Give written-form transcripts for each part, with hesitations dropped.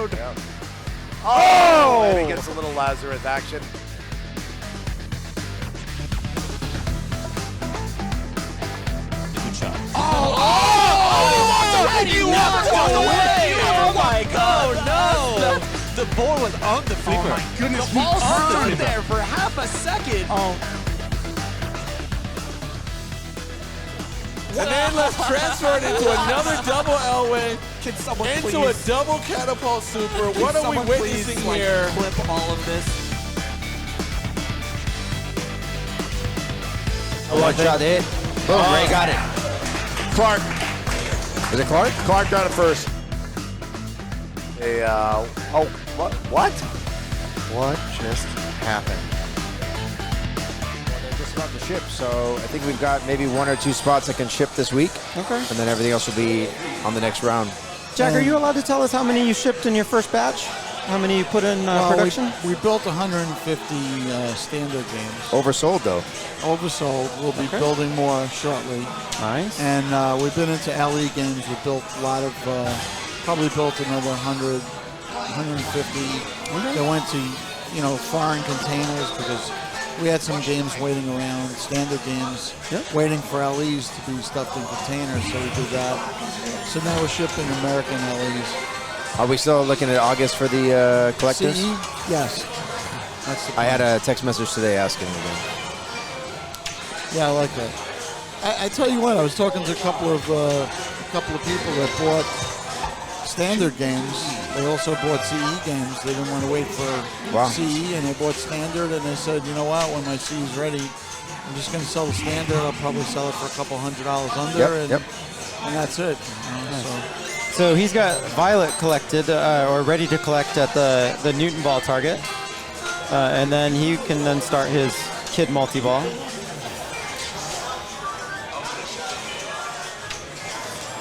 Mode. Yep. Oh! And he gets a little Lazarus action. Good shot. He walked away! Oh my God! No! The ball was on the flipper. Oh my goodness, The ball he stood earned there for half a second. Oh. And then let's transfer it into another double Elway, Can someone into please? a double catapult super. Can What are we someone witnessing please, like, here? clip all of this? One shot hit. Boom, Ray got it. Clark. Is it Clark? Clark got it first. Oh, what? What just happened? Well, they're just about to ship, so I think we've got maybe 1 or 2 spots that can ship this week. Okay. And then everything else will be on the next round. Jack, are you allowed to tell us how many you shipped in your first batch? How many you put in production? We built 150 standard games. Oversold, though. Oversold. We'll be building more shortly. Nice. And we've been into LE games. We built a lot of, probably built another 100, 150. They went to, foreign containers because we had some games waiting around, standard games, waiting for LEs to be stuffed in containers, so we did that. So now we're shipping American LEs. Are we still looking at August for the collectors? CE? Yes. That's the I had plan. a text message today asking again. Yeah, I like that. I tell you what, I was talking to a couple of people that bought standard games. They also bought CE games. They didn't want to wait for CE, and they bought standard. And they said, you know what? When my CE is ready, I'm just going to sell the standard. I'll probably sell it for a couple $100 under, and that's it. So he's got Violet collected or ready to collect at the Newton Ball target, and then he can then start his kid multi-ball.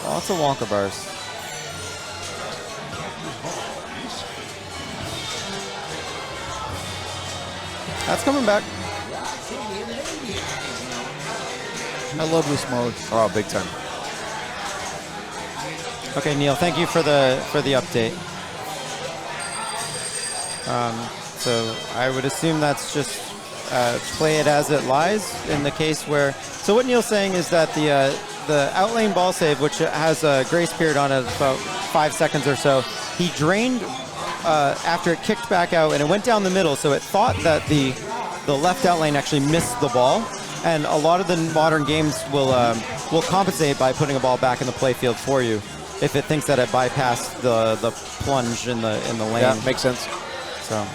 Lots of Wonka bars. That's coming back. I love this mode. Oh, big time. Okay, Neil, thank you for the update. So I would assume that's just play it as it lies in the case where. So what Neil's saying is that the outlane ball save, which has a grace period on it, about 5 seconds or so, he drained after it kicked back out, and it went down the middle. So it thought that the left outlane actually missed the ball, and a lot of the modern games will compensate by putting a ball back in the play field for you if it thinks that it bypassed the plunge in the lane. Yeah, makes sense. So.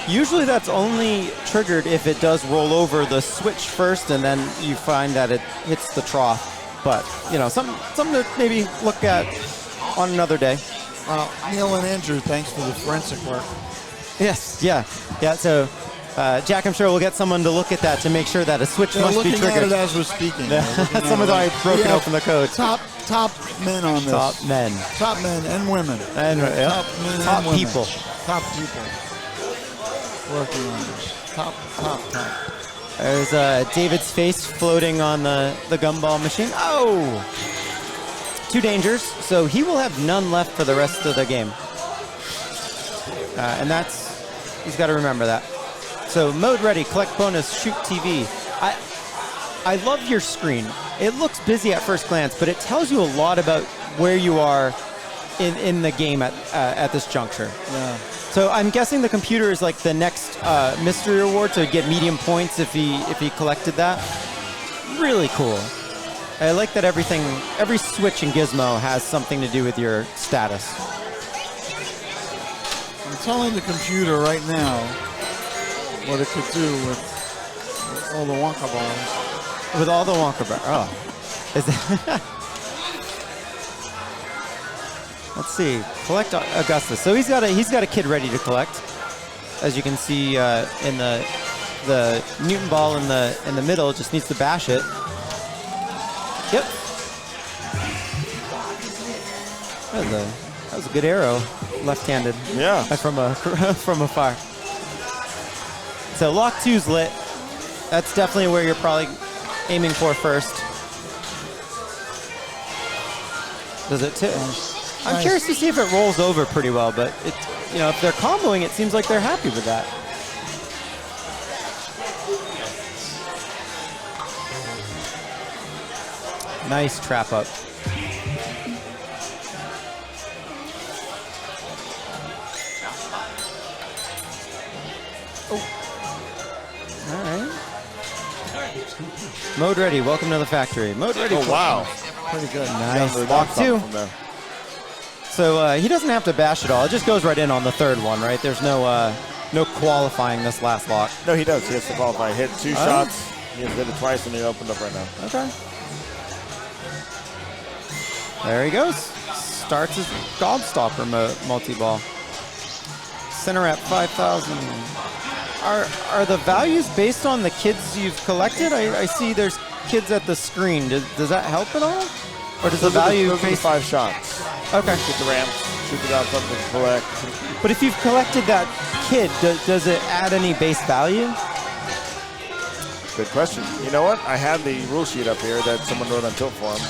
Usually that's only triggered if it does roll over the switch first, and then you find that it hits the trough. But something to maybe look at on another day. Neil and Andrew, thanks for the forensic work. Yes, yeah. So, Jack, I'm sure we'll get someone to look at that to make sure that a switch must be looking triggered. at it as we're speaking. Someone's already broken open the code. Top men on this. Top men. Top men and women. And top men top and women. people. Top people. Working on this. Top. There's David's face floating on the gumball machine. Oh! 2 dangers, so he will have none left for the rest of the game. And he's got to remember that. So mode ready, collect bonus, shoot TV. I love your screen. It looks busy at first glance, but it tells you a lot about where you are in the game at this juncture. Yeah. So I'm guessing the computer is like the next mystery reward, so he'd get medium points if he collected that. Really cool. I like that every switch in Gizmo has something to do with your status. I'm telling the computer right now what it could do with all the Wonka bars. With all the Wonka bars. Oh. Is that Let's see. Collect Augustus. So he's got a kid ready to collect. As you can see in the Newton ball in the middle, just needs to bash it. Yep. That was a good arrow, left-handed. Yeah. From afar. So lock 2's lit. That's definitely where you're probably aiming for first. Does it tip? I'm Nice. curious to see if it rolls over pretty well, but it, you know, if they're comboing, it seems like they're happy with that. Nice trap up. Oh. All right. Mode ready. Welcome to the factory. Mode ready. Oh, wow. Pretty good. Nice. Down to the Lock stop two. from there. So he doesn't have to bash it all. It just goes right in on the third one, right? There's no no qualifying this last lock. No, he does. He has to qualify. Hit 2 shots. He has hit it twice, and he opened up right now. Okay. There he goes. Starts his Gobstopper multi-ball. Center at 5,000. Are the values based on the kids you've collected? I see there's kids at the screen. Does that help at all? Or does the value Those are the based? 5 shots. Okay. Get the ramps, shoot it out, something to collect. But if you've collected that kid, does it add any base value? Good question. You know what? I have the rule sheet up here that someone wrote on Tilt Forums.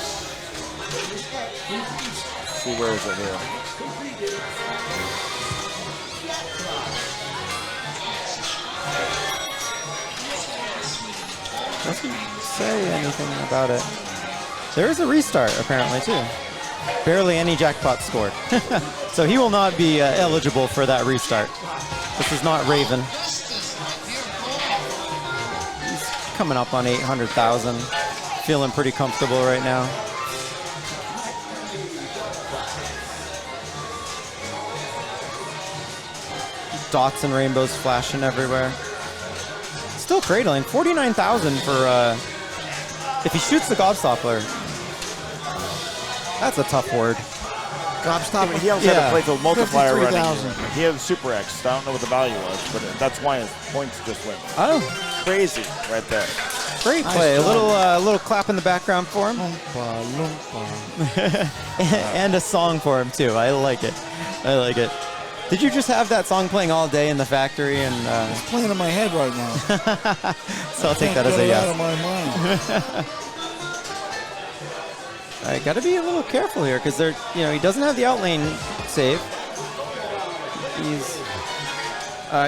Let's see, where is it here? Doesn't say anything about it. There is a restart apparently too. Barely any jackpots scored. So he will not be eligible for that restart. This is not Raven. He's coming up on 800,000. Feeling pretty comfortable right now. Dots and rainbows flashing everywhere. Still cradling. 49,000 for if he shoots the Gobstopper. That's a tough word. Gobstopper. He also had a play called multiplier running. 53,000. He had Super X. I don't know what the value was, but that's why his points just went Oh, crazy right there. great Nice play. job. A little clap in the background for him. Loompa, loompa. And a song for him too. I like it. I like it. Did you just have that song playing all day in the factory? And It's playing in my head right now. so I'll take Can't that as get a it out yes. of my mind. I got to be a little careful here because they're, you know, he doesn't have the outlane save.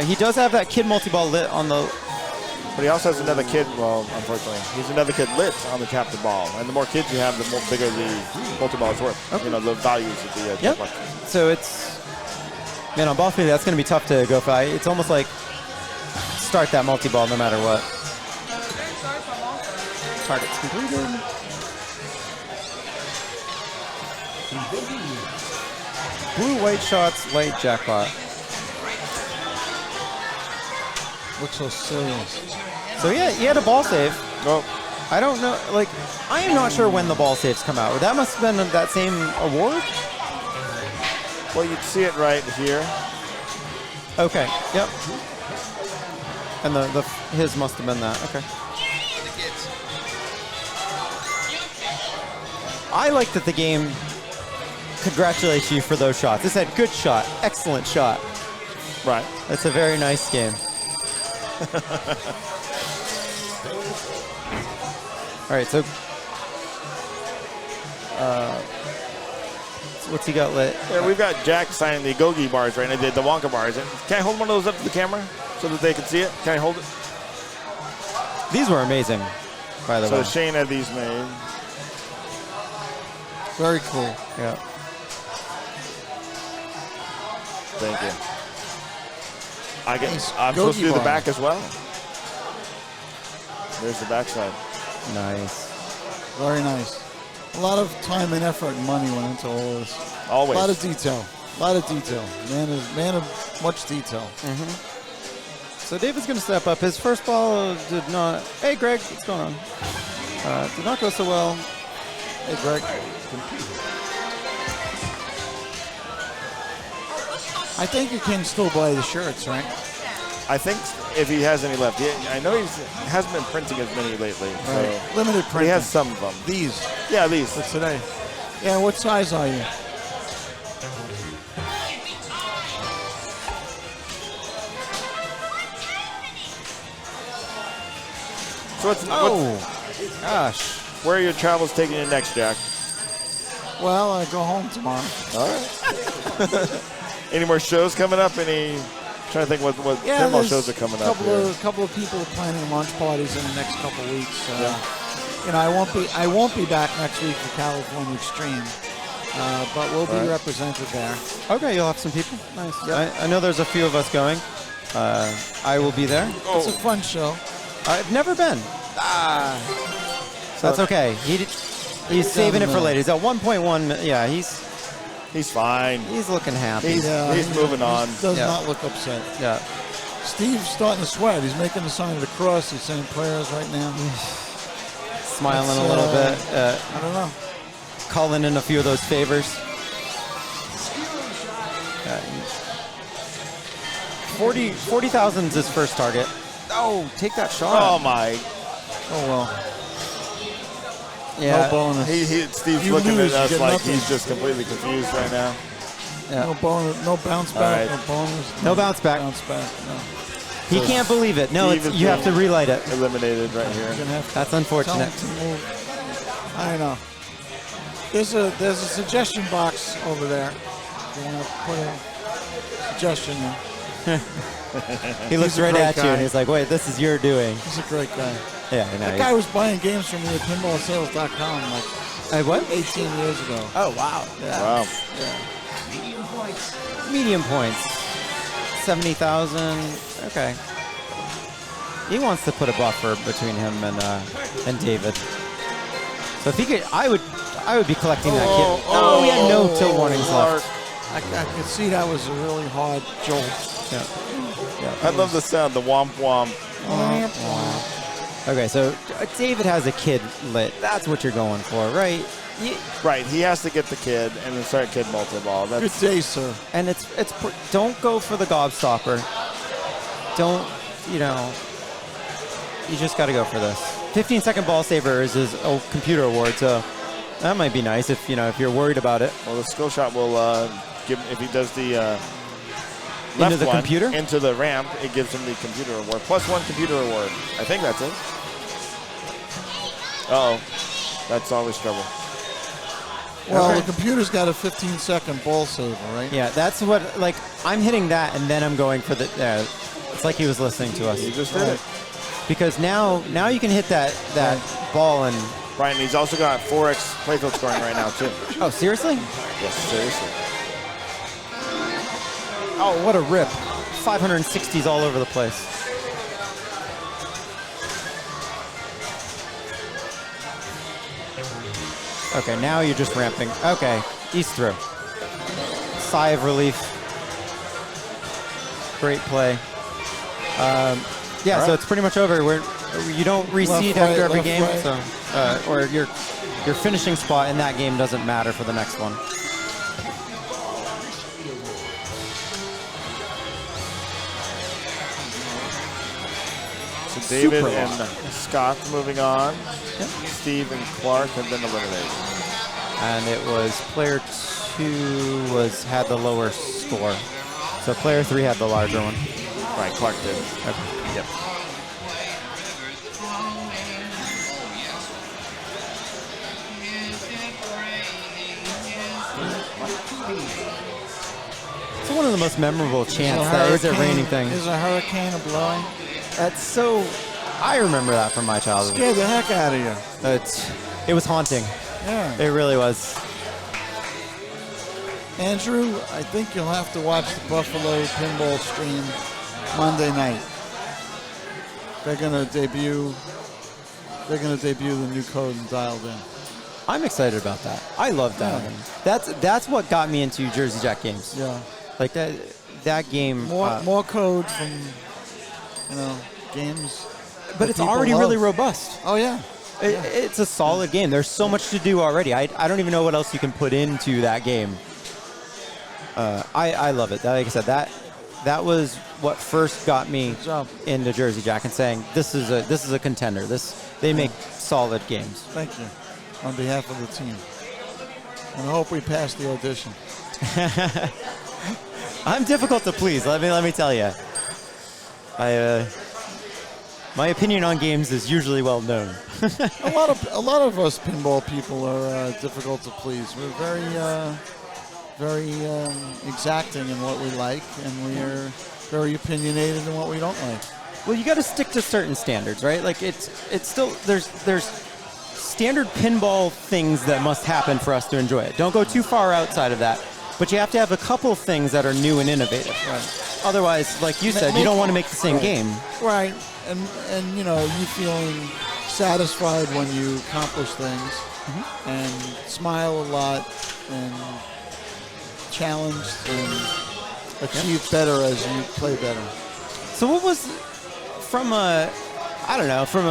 He does have that kid multi-ball lit on the. But he also has another kid, well, unfortunately, he's another kid lit on the captain ball. And the more kids you have, the more bigger the multi-ball is worth. Okay. You know, the values of the Yep. checkbox. So it's, man, on ball three, that's going to be tough to go for. It's almost like start that multi-ball no matter what. Target's completed. Blue, white shots, light jackpot. Looks so serious. So yeah, he had a ball save. Well, I don't know, like, I am not sure when the ball saves come out. That must have been that same award? well, you'd see it right here. Okay, yep. And his must have been that, okay. I like that the game congratulates you for those shots. It said good shot, excellent shot. Right. That's a very nice game. All right, so what's he got lit? There, we've got Jack signing the Gogi bars right now, the Wonka bars. And can I hold one of those up to the camera so that they can see it? Can I hold it? These were amazing, by the So way. Shane had these made. Very cool. Yeah. Thank you. I get. Nice I'm supposed to do the Gogi bar. back as well. There's the backside. Nice. Very nice. A lot of time and effort and money went into all this. Always. A lot of detail. A lot of detail. Man of much detail. So David's going to step up. His first ball did not. Hey, Greg, what's going on? Did not go so well. Hey, Greg. I think you can still buy the shirts, right? I think if he has any left. I know he hasn't been printing as many lately. So Right. Limited but print. he has some of them. These Yeah, these. for today. Yeah, what size are you? So what's, Oh, gosh. where are your travels taking you next, Jack? Well, I go home tomorrow. All right. Any more shows coming up? Trying to think what pinball there's shows are coming up. A couple of people are planning lunch parties in the next couple of weeks. I won't be back next week for California Extreme, but we'll be represented there. Okay, you'll have some people. Nice. Yep. I know there's a few of us going. I will be there. It's a fun show. I've never been. That's okay. He's saving it for later. He's at 1.1. Yeah, He's fine. He's looking happy. He's moving on. He does not look upset. Yeah. Steve's starting to sweat. He's making the sign of the cross. He's saying prayers right now. Smiling a little bit. I don't know. Calling in a few of those favors. 40,000 is his first target. Oh, take that shot. Oh, my. Oh, well. Yeah. No bonus. Steve's You looking lose, at you us get like nothing. he's just completely confused right now. Yeah. No bonus. No bounce back. All right. No bonus. No bounce back. Bounce back. No. He can't believe it. No, Steve is you have to relight it. Eliminated right here. You're gonna have to That's tell unfortunate. him to move. I know. There's a suggestion box over there. If you want to put a suggestion in. He looks He's a right great at you guy. and he's like, wait, this is your doing. He's a great guy. Yeah, I know. That guy was buying games from me at pinballsales.com like What? 18 years ago. Oh, wow. Yeah. Wow. Medium points. 70,000. Okay. He wants to put a buffer between him and David. So if he could, I would be collecting that kit. Oh, we had no tilt warnings left. I could see that was a really hard jolt. Yeah. I love the sound, the womp womp. Okay, so David has a kid lit. That's what you're going for, right? Right, he has to get the kid and then start kid multi-ball. Good That's day, sir. And don't go for the gobstopper. Don't, you just got to go for this. 15-second ball saver is his computer award, so that might be nice if you're worried about it. well, the skill shot will give if he does the left the one computer? into the ramp, it gives him the computer award. +1 computer award. I think that's it. Uh-oh. That's always trouble. Well, the computer's got a 15-second ball saver, right? Yeah, that's what, I'm hitting that, and then I'm going for the, it's like he was listening to us. He just did it. Because now you can hit that ball and... Right, and he's also got 4x playfield scoring right now, too. Oh, seriously? Yes, seriously. Oh, what a rip. 560s all over the place. Okay, now you're just ramping. Okay, he's through. Sigh of relief. Great play. So it's pretty much over. You don't reseed Left, after right, every left, game, right. so or your finishing spot in that game doesn't matter for the next one. So David and Scott moving on. Steve and Clark have been eliminated. And it was player 2 had the lower score. So player 3 had the larger one. Right, Clark did. Okay. Yep. It's one of the most memorable chants that is a raining thing. Is a hurricane blowing? That's so... I remember that from my childhood. Scared the heck out of you. It was haunting. Yeah. It really was. Andrew, I think you'll have to watch the Buffalo Pinball stream Monday night. They're gonna debut the new code and dialed in. I'm excited about that. I love that. Yeah. That's what got me into Jersey Jack games. Yeah. Like that game. More code from games. But that it's people already love. really robust. Oh yeah. It's a solid game. There's so much to do already. I don't even know what else you can put into that game. I love it. Like I said, that was what first got me into Jersey Jack and saying this is a contender. They make solid games. Thank you, on behalf of the team, and I hope we pass the audition. I'm difficult to please. Let me tell you. My opinion on games is usually well known. A lot of us pinball people are difficult to please. We're very exacting in what we like, and we are very opinionated in what we don't like. Well, you got to stick to certain standards, right? Like it's still there's standard pinball things that must happen for us to enjoy it. Don't go too far outside of that. But you have to have a couple things that are new and innovative. Right. Otherwise, like you said, you don't want to make the same game. Right. And you know, you feeling satisfied when you accomplish things, and smile a lot, and challenged and achieve better as you play better. So what was, from a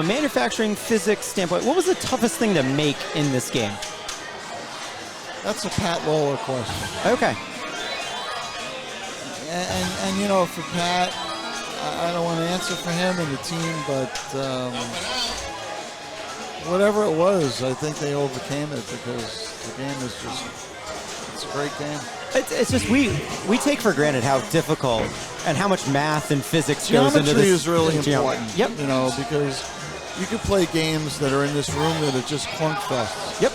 manufacturing physics standpoint, what was the toughest thing to make in this game? That's a Pat Lawler question. Okay. And you know, for Pat, I don't want to answer for him and the team, but whatever it was, I think they overcame it because the game is it's a great game. It's just we take for granted how difficult and how much math and physics goes into this. Geometry is really important. Yep. You know, because you could play games that are in this room that are just clunk fests. Yep.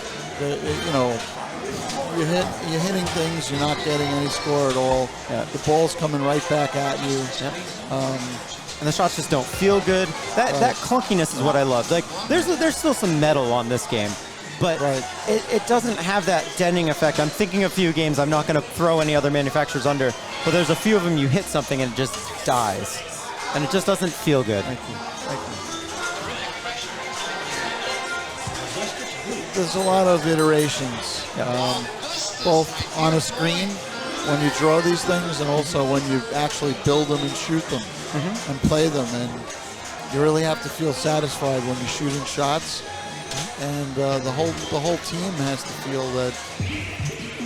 You know, you're hitting things, you're not getting any score at all. Yeah. The ball's coming right back at you. Yep. And the shots just don't feel good. That clunkiness is what I love. Like there's still some metal on this game, but it doesn't have that denting effect. I'm thinking of a few games. I'm not going to throw any other manufacturers under, but there's a few of them you hit something and it just dies, and it just doesn't feel good. Thank you. There's a lot of iterations, both on a screen when you draw these things, and also when you actually build them and shoot them and play them. And you really have to feel satisfied when you're shooting shots. And the whole team has to feel that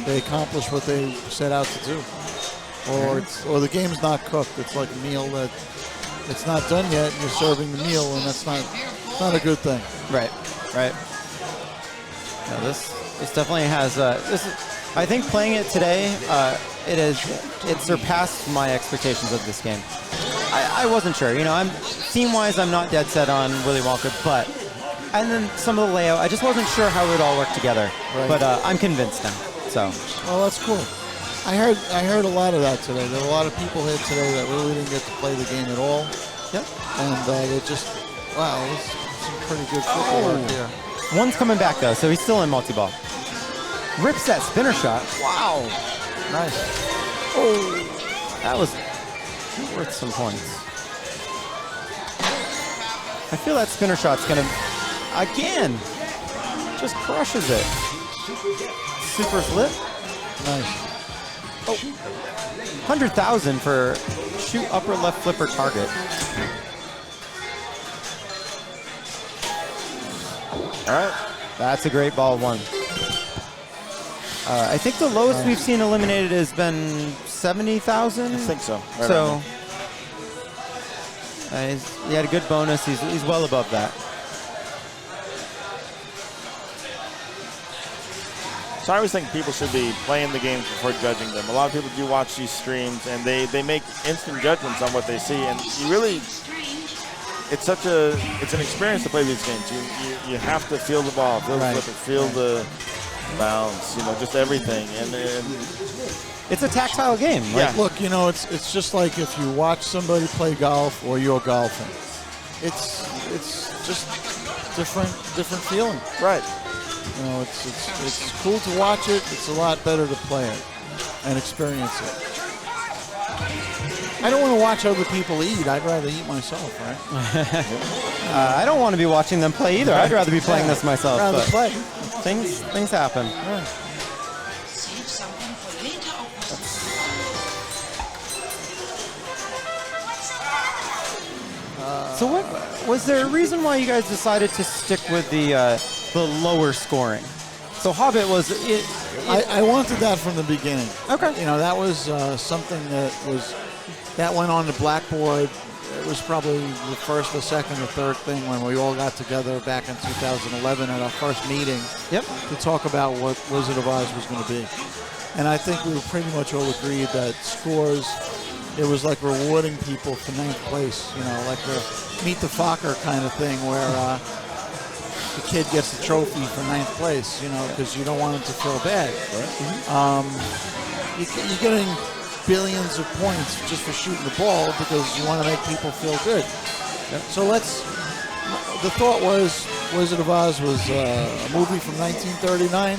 they accomplished what they set out to do, or the game's not cooked. It's like a meal that it's not done yet, and you're serving the meal, and that's not a good thing. Right. No, this definitely has. I think playing it today, it surpassed my expectations of this game. I wasn't sure. You know, theme-wise, I'm not dead set on Willy Wonka, and then some of the layout, I just wasn't sure how it would all work together. Right. But I'm convinced now. So. Well, that's cool. I heard a lot of that today. There were a lot of people here today that really didn't get to play the game at all. Yep. And they just, wow, it was some pretty good football out here. One's coming back though, so he's still in multi-ball. Rips that spinner shot. Wow. Nice. Oh, that was worth some points. I feel that spinner shot's gonna, again, just crushes it. Super's lit. Nice. Oh, 100,000 for shoot upper left flipper target. All right. That's a great ball one. I think the lowest we've seen eliminated has been 70,000. I think so. Right So he had a good bonus. He's well above that. So I always think people should be playing the games before judging them. A lot of people do watch these streams, and they make instant judgments on what they see, and you really, it's an experience to play these games. You have to feel the ball, feel the flipper, feel the bounce, you know, just everything. And it's a tactile game. Like, look, you know, it's just like if you watch somebody play golf or you're golfing. It's just different feeling. Right. You know, it's cool to watch it. It's a lot better to play it and experience it. I don't want to watch other people eat. I'd rather eat myself, right? I don't want to be watching them play either. I'd rather be playing this myself. I'd rather play. Things happen. Yeah. So what was there a reason why you guys decided to stick with the lower scoring? So Hobbit was it. I wanted that from the beginning. Okay. You know, that was something that went on the blackboard. It was probably the first or second or third thing when we all got together back in 2011 at our first meeting. Yep. To talk about what Wizard of Oz was going to be. And I think we were pretty much all agreed that scores it was like rewarding people for 9th place, you know, like the Meet the Fokker kind of thing where the kid gets the trophy for 9th place, you know, because you don't want him to feel bad. You're getting billions of points just for shooting the ball because you want to make people feel good. So the thought was Wizard of Oz was a movie from 1939.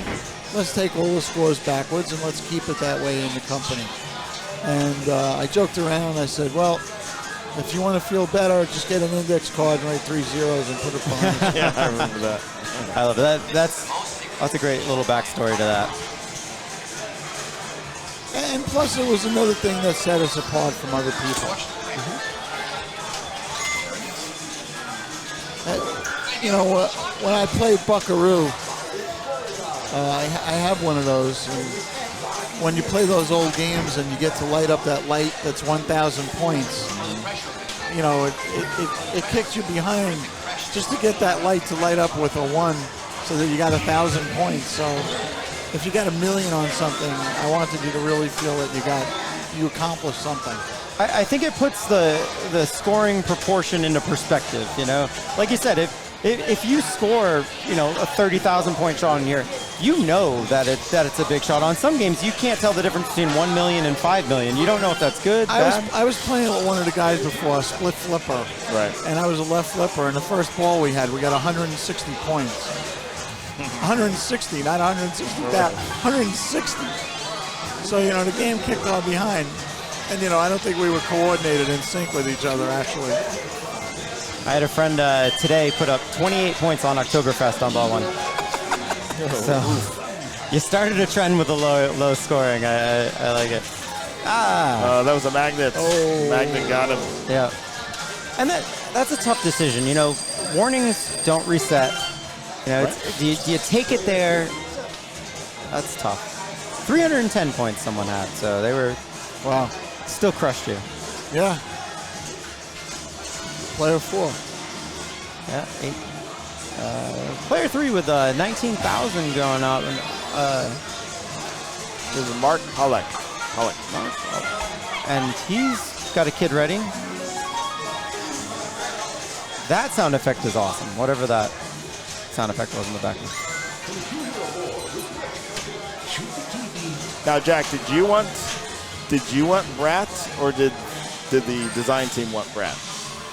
Let's take all the scores backwards and let's keep it that way in the company. And I joked around. I said, well, if you want to feel better, just get an index card and write 3 zeros and put it behind. Yeah, I remember that. I love that. That's a great little backstory to that. And plus, it was another thing that set us apart from other people. You know, when I played Buckaroo, I have one of those. And when you play those old games and you get to light up that light that's 1,000 points, you know, it kicks you behind just to get that light to light up with a 1 so that you got 1,000 points. So if you got 1,000,000 on something, I wanted you to really feel that you accomplished something. I think it puts the scoring proportion into perspective, you know? Like you said, if you score, you know, a 30,000 point shot in here, you know that it's a big shot. On some games, you can't tell the difference between 1 million and 5 million. You don't know if that's good, bad. I was playing with one of the guys before, a split flipper. Right. And I was a left flipper, and the first ball we had, we got 160 points. 160, not 160, 160. So, you know, the game kicked on behind. And, you know, I don't think we were coordinated in sync with each other, actually. I had a friend today put up 28 points on Oktoberfest on ball 1. So you started a trend with the low scoring. I like it. That was a magnet. Oh. Magnet got him. Yeah. And that's a tough decision. You know, warnings don't reset. You know, do you take it there? That's tough. 310 points someone had, so they were, Wow. still crushed you. Yeah. Player 4. Yeah, 8. Player 3 with 19,000 going up. This is Mark Halleck. And he's got a kid ready. That sound effect is awesome, whatever that sound effect was in the back. Now, Jack, did you want Brat, or did the design team want Brat?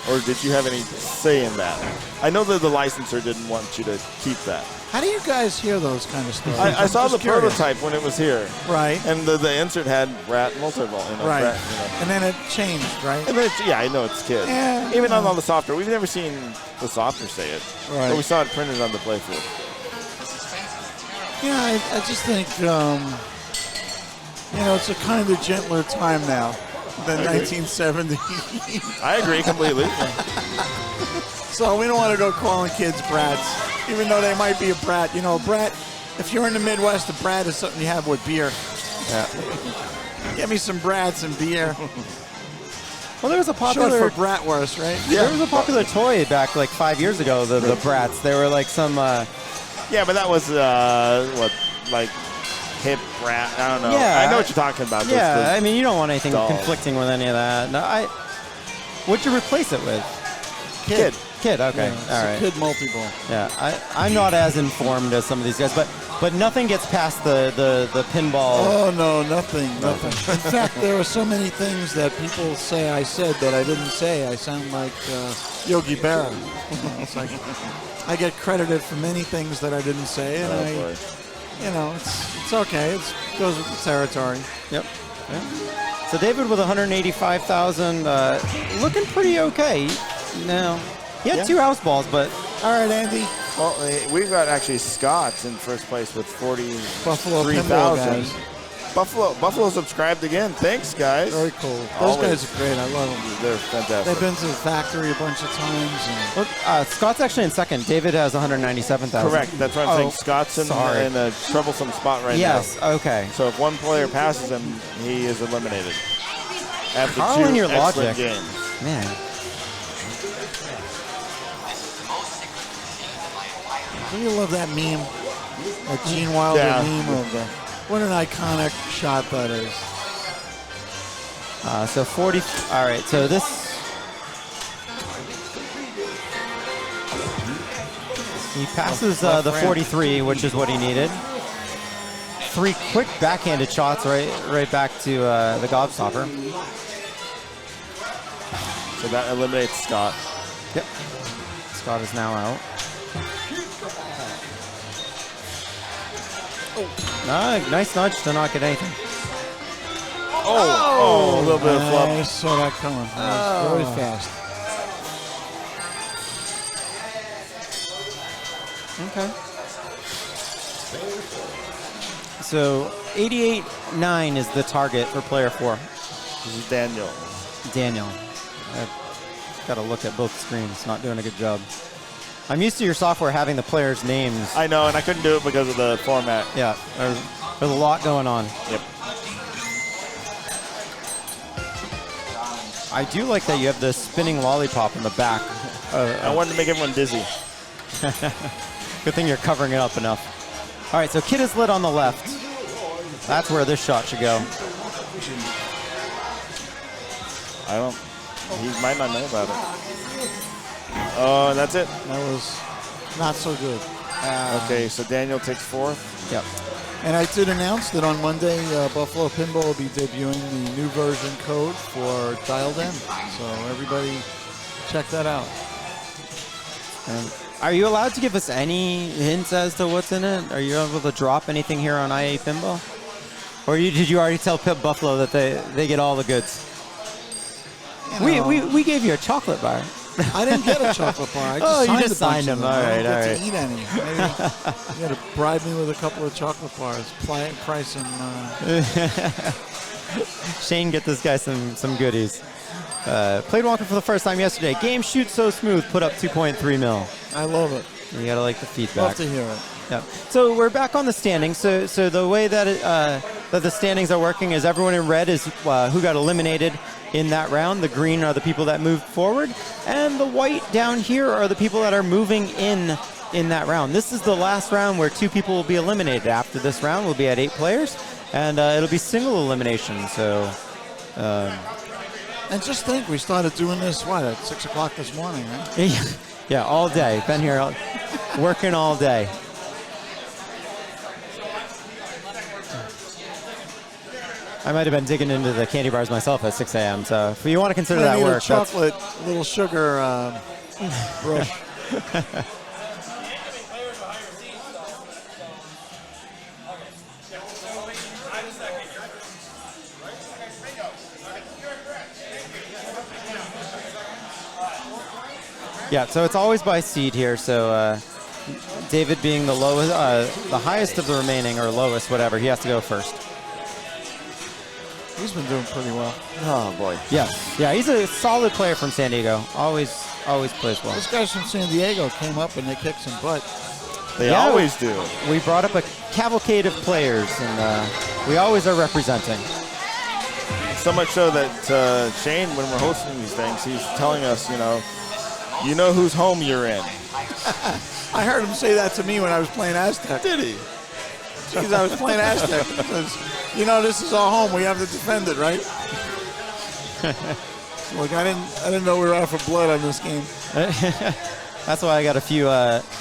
Or did you have any say in that? I know that the licensor didn't want you to keep that. How do you guys hear those kind of stories? I saw I'm the just curious. prototype when it was here. Right. And the insert had Brat multi-ball. You know, Right. Brat, you know. And then it changed, right? And then I know it's kid. Yeah, Even yeah. on the software. We've never seen the software say it. Right. But we saw it printed on the playfield. Yeah, I just think, you know, it's a kind of gentler time now than 1970. I agree completely. So we don't want to go calling kids brats, even though they might be a brat. You know, a brat, if you're in the Midwest, a brat is something you have with beer. Yeah. Get me some brats and beer. Well, there was a popular Short for bratwurst, right? There was a popular toy back like 5 years ago. The Brats. They were like some. Yeah, but that was like hip brat. I don't know. Yeah, I know what you're talking about. Yeah, I mean, you don't want anything dolls. conflicting with any of that. No, what'd you replace it with? Kid. Kid. Okay. Yeah, it's All a right. kid multi-ball. Yeah, I'm not as informed as some of these guys, but nothing gets past the pinball. Oh, no, nothing. In fact, there are so many things that people say I said that I didn't say. I sound like Yogi Berra. It's like I get credited for many things that I didn't say, and you know, it's okay. It goes with the territory. Yep. Yeah. So David with 185,000, looking pretty okay. No, he had 2 house balls, but All right, Andy. Well, we've got actually Scott in first place with Buffalo pinball 43,000. guys. Buffalo subscribed again. Thanks, guys. Very cool. Those Always. guys are great. I love them. They're fantastic. They've been to the factory a bunch of times. And look, Scott's actually in second. David has 197,000. Correct. That's what I'm saying. Scott's in a troublesome spot right now. Yes. Okay. So if one player passes him, he is eliminated. After Carl 2 and your excellent logic. games. Man. don't you love that meme? That Gene Wilder meme of what an iconic shot that is. So 40. All right, so this. He passes the 43, which is what he needed. 3 quick backhanded shots right back to the gobstopper. So that eliminates Scott. Yep. Scott is now out. Nice nudge to not get anything. Oh, a little bit of flub. I saw that coming. That was very fast. Okay. So 88-9 is the target for player 4. This is Daniel. Daniel. I've got to look at both screens. Not doing a good job. I'm used to your software having the players' names. I know, and I couldn't do it because of the format. Yeah, there's a lot going on. Yep. I do like that you have the spinning lollipop in the back. I wanted to make everyone dizzy. Good thing you're covering it up enough. All right, so Kid is lit on the left. That's where this shot should go. He might not know about it. Oh, and that's it. That was not so good. Okay, so Daniel takes 4th. Yep. And I did announce that on Monday, Buffalo Pinball will be debuting the new version code for Dialed In. So everybody check that out. Are you allowed to give us any hints as to what's in it? Are you able to drop anything here on IA Pinball? Or did you already tell Pip Buffalo that they get all the goods? We gave you a chocolate bar. I didn't get a chocolate bar. I just Oh, you signed just a bunch signed of them. All I right, don't all get right. to eat any. Maybe you got to bribe me with a couple of chocolate bars. Price and Shane, get this guy some goodies. Played Wonka for the first time yesterday. Game shoots so smooth, put up 2.3 mil. I love it. You gotta like the feedback. Love to hear it. Yeah. So we're back on the standings. So the way that that the standings are working is everyone in red is who got eliminated in that round. The green are the people that moved forward, and the white down here are the people that are moving in that round. This is the last round where 2 people will be eliminated. After this round, we'll be at 8 players, and it'll be single elimination. So. And just think, we started doing this, at 6 o'clock this morning, right? Yeah, all day. Been here working all day. I might have been digging into the candy bars myself at 6 a.m. So if you want to consider that work, a chocolate, little sugar brush. Yeah, so it's always by seed here. So David being the lowest, the highest of the remaining, or lowest, whatever, he has to go first. He's been doing pretty well. Oh, boy. Yeah, he's a solid player from San Diego. Always plays well. This guy's from San Diego came up and they kicked some butt. They always do. We brought up a cavalcade of players, and we always are representing. So much so that Shane, when we're hosting these things, he's telling us, you know whose home you're in. I heard him say that to me when I was playing Aztec. Did he? Jeez, I was playing Aztec. Because, this is our home. We have to defend it, right? Look, I didn't know we were out for blood on this game. That's why I got a few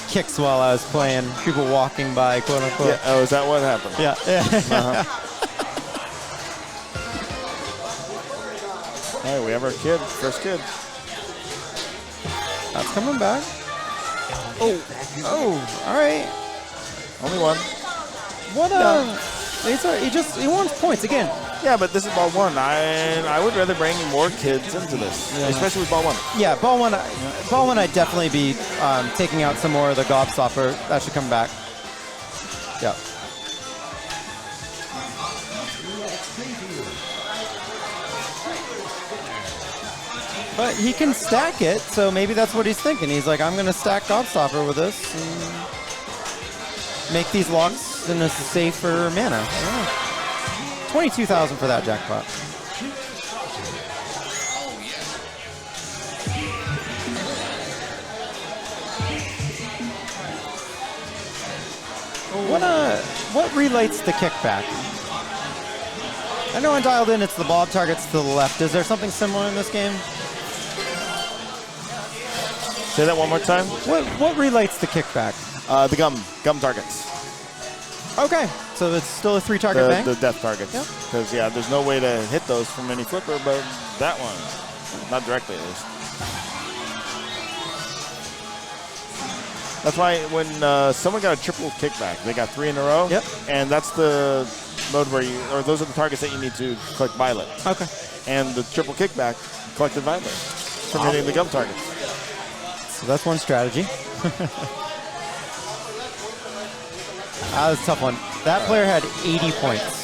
kicks while I was playing. People walking by, quote unquote. Yeah. Oh, is that what happened? Yeah. All right, we have our first kid. That's coming back. Oh, all right. Only one. What he wants points again. Yeah, but this is ball 1. I would rather bring more kids into this, especially with ball 1. Yeah, ball one I'd definitely be taking out some more of the gobstopper. That should come back. Yeah. But he can stack it, so maybe that's what he's thinking. He's like, I'm going to stack gobstopper with this and make these locks in a safer manner. 22,000 for that jackpot. What relights the kickback? I know in Dialed In it's the bob targets to the left. Is there something similar in this game? Say that one more time. What relates to kickback? The gum targets. Okay, so it's still a 3-target bang? The death targets. Because, there's no way to hit those from any flipper, but that one, not directly at least. That's why when someone got a triple kickback, they got 3 in a row. Yep. And that's the mode where those are the targets that you need to collect violet. Okay. And the triple kickback collected violet from hitting the gum targets. So that's one strategy. That was a tough one. That player had 80 points.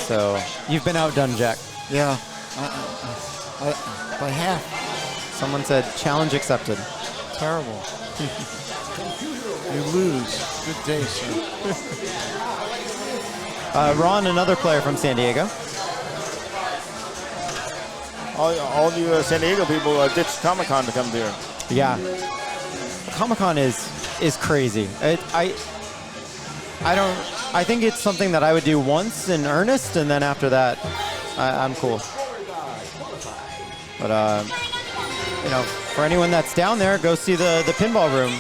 So you've been outdone, Jack. Yeah. By half. Someone said challenge accepted. Terrible. You lose. Good day, sir. Ron, another player from San Diego. All of you San Diego people ditched Comic-Con to come here. Yeah. Comic-Con is crazy. I think it's something that I would do once in earnest, and then after that, I'm cool. But, for anyone that's down there, go see the pinball room.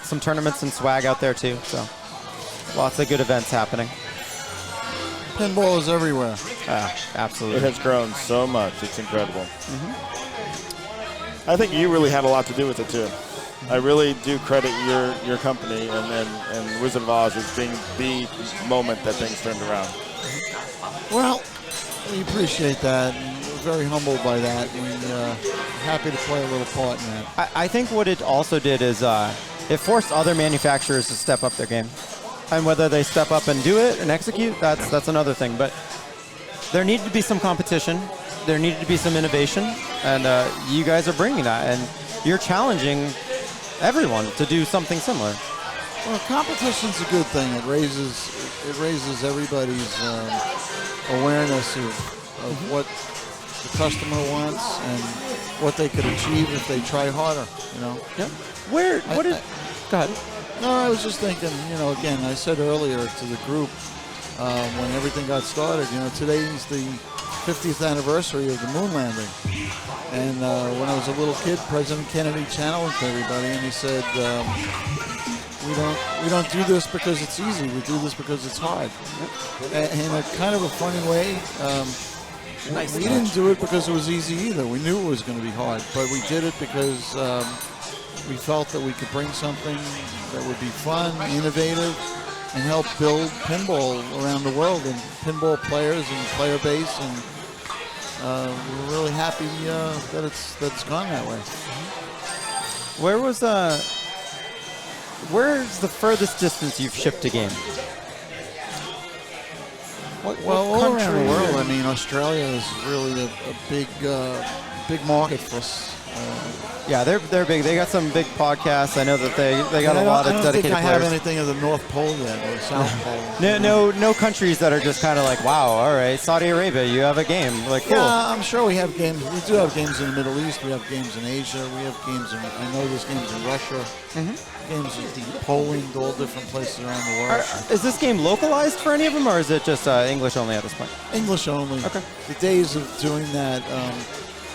Some tournaments and swag out there, too. So, lots of good events happening. Pinball is everywhere. Absolutely. It has grown so much. It's incredible. I think you really had a lot to do with it, too. I really do credit your company and Wizard of Oz as being the moment that things turned around. Well, we appreciate that. And we're very humbled by that. We're happy to play a little part in that. I think what it also did is it forced other manufacturers to step up their game. And whether they step up and do it and execute, that's another thing. But there needed to be some competition. There needed to be some innovation. And you guys are bringing that. And you're challenging everyone to do something similar. Well, competition's a good thing. It raises everybody's awareness of what the customer wants and what they could achieve if they try harder. Yeah. Go ahead. No, I was just thinking. Again, I said earlier to the group when everything got started. Today's the 50th anniversary of the moon landing. And when I was a little kid, President Kennedy challenged everybody, and he said, "We don't do this because it's easy. We do this because it's hard." In a kind of a funny way, we didn't do it because it was easy either. We knew it was going to be hard, but we did it because we felt that we could bring something that would be fun, innovative, and help build pinball around the world and pinball players and player base and. We're really happy that it's gone that way. Where's the furthest distance you've shipped a game? Well, all around the world. I mean, Australia is really a big market for us. Yeah, they're big. They got some big podcasts. I know that they got a lot of dedicated I don't think I have players. anything of the North Pole yet, or South Pole. No countries that are just kind of like, wow, all right, Saudi Arabia, you have a game. Like, cool. Yeah, I'm sure we have games. We do have games in the Middle East. We have games in Asia. We have games in, I know there's games in Russia. Games in Poland, all different places around the world. Is this game localized for any of them, or is it just English only at this point? English only. Okay. The days of doing that,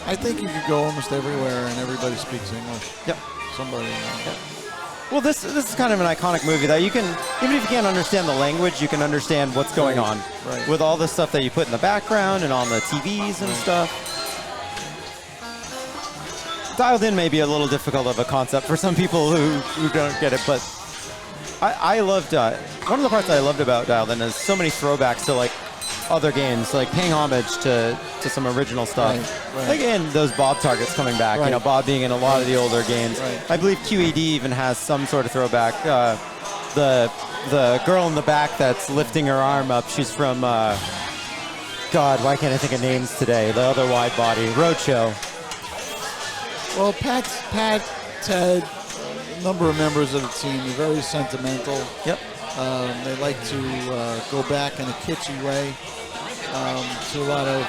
I think you could go almost everywhere and everybody speaks English. Yep. Somebody. Well, this is kind of an iconic movie that you can, even if you can't understand the language, you can understand what's going on. Right. With all the stuff that you put in the background and on the TVs and stuff. Dialed In may be a little difficult of a concept for some people who don't get it, but I loved, one of the parts I loved about Dialed In is so many throwbacks to like other games, like paying homage to some original stuff. Right. Like in those Bob targets coming back, Right. Bob being in a lot of the older games. Right. I believe QED even has some sort of throwback. The girl in the back that's lifting her arm up, she's from, God, why can't I think of names today? The other wide body, Roadshow. Well, Pat, Ted, a number of members of the team are very sentimental. Yep. They like to go back in a kitschy way to a lot of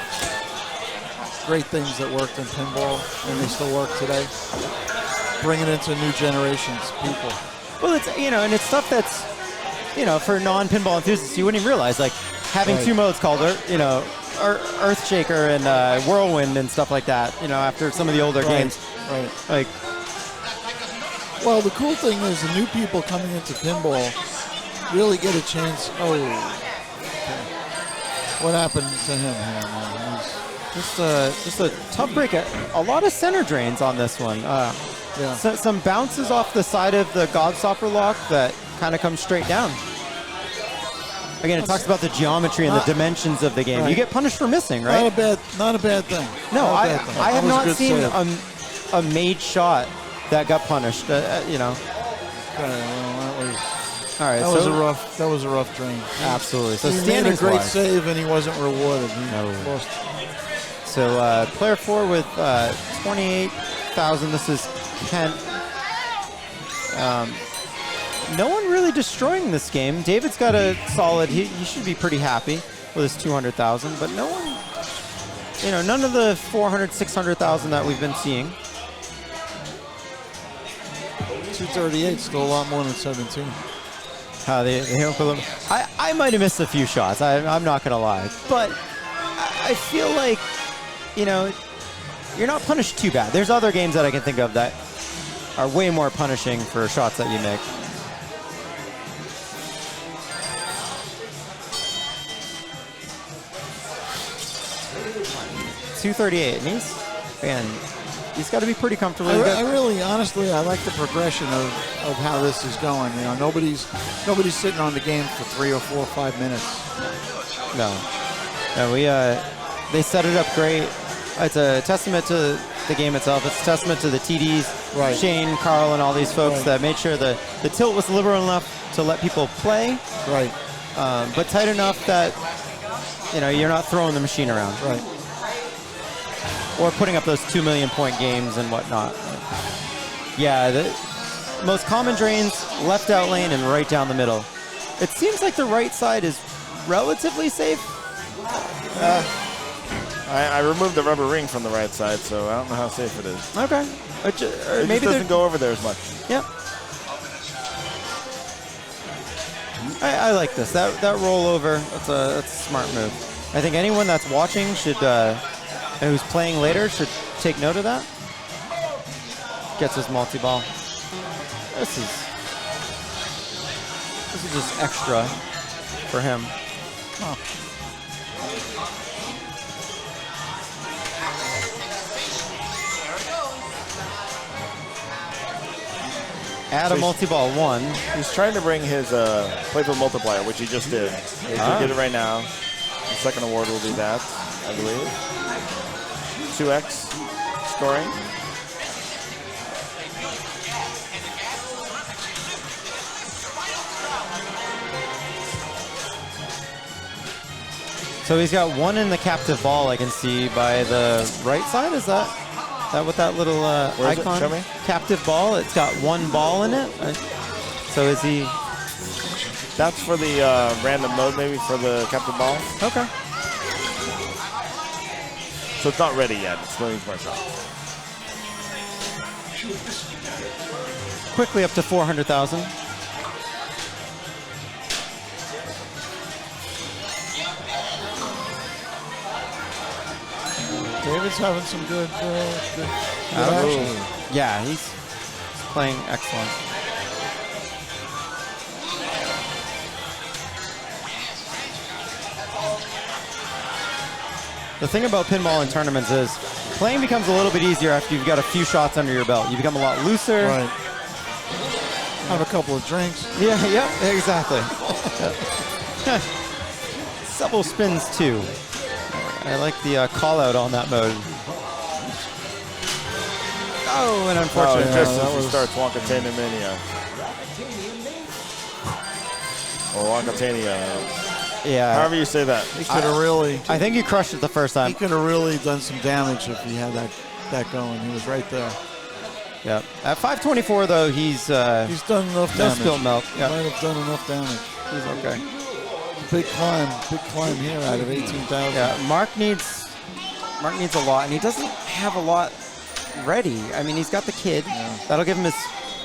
great things that worked in pinball, and they still work today. Bring it into new generations of people. Well, it's, and it's stuff that's, for non-pinball enthusiasts, you wouldn't even realize. Like, having two modes called, Earthshaker and Whirlwind and stuff like that. After some of the older games. Right. Like, well, the cool thing is the new people coming into pinball really get a chance. Oh, okay. What happened to him here, man? just a tough break. A lot of center drains on this one. Yeah. Some bounces off the side of the Godstopper lock that kind of come straight down. Again, it talks about the geometry and the dimensions of the game. Right. You get punished for missing, right? Not a bad thing. No, Not a I bad thing. have That was a not good seen save. a made shot that got punished. Okay, well, All right, that was a rough drain. Absolutely. So He made a standings great wise. save and he wasn't rewarded. He lost. So player 4 with 28,000. This is Kent. No one really destroying this game. David's got a solid. He should be pretty happy with his 200,000, but no one. None of the 400, 600,000 that we've been seeing. 238, still a lot more than 17. I might have missed a few shots. I'm not going to lie. But I feel like, you're not punished too bad. There's other games that I can think of that are way more punishing for shots that you make. $238. And he's got to be pretty comfortable. I really, honestly, I like the progression of how this is going. Nobody's sitting on the game for 3 or 4 or 5 minutes. No, they set it up great. It's a testament to the game itself. It's a testament to the TDs, Right. Shane, Carl, and all these folks Right. that made sure the tilt was liberal enough to let people play, Right, but tight enough that you're not throwing the machine around. right. Or putting up those 2 million point games and whatnot. Yeah, the most common drains, left out lane and right down the middle. It seems like the right side is relatively safe. I removed the rubber ring from the right side, so I don't know how safe it is. Okay. Or It maybe just doesn't go over there as much. Yep. I like this. That rollover, that's a smart move. I think anyone that's watching should, who's playing later, should take note of that. Gets his multi-ball. This is just extra for him. Huh. Add a multi-ball 1. He's trying to bring his playfield multiplier, which he just did. He did it right now. The second award will be that, I believe. 2x scoring. So he's got 1 in the captive ball, I can see, by the right side. Is that what that little Where is it? icon? Show me. Captive ball. It's got 1 ball in it. So is he? That's for the random mode, maybe, for the captive ball. Okay. So it's not ready yet. It still needs more shots. Quickly up to 400,000. David's having some good action. Yeah, he's playing excellent. The thing about pinball in tournaments is playing becomes a little bit easier after you've got a few shots under your belt. You become a lot looser. Right. Have a couple of drinks. Yeah, yep, exactly. Several spins too. I like the call out on that mode. Oh, and unfortunately, Just as he starts Wonkatania Mania. Or Wonkatania. yeah. However you say that. He could have really. I think you crushed it the first He time. could have really done some damage if he had that going. He was right there. Yeah. At 524 though, he's He's done enough no damage. spilt milk. He Yeah. might have done enough damage. He's okay. Big climb here out of 18,000. Yeah. Mark needs a lot, and he doesn't have a lot ready. I mean, he's got the kid. Yeah. That'll give him his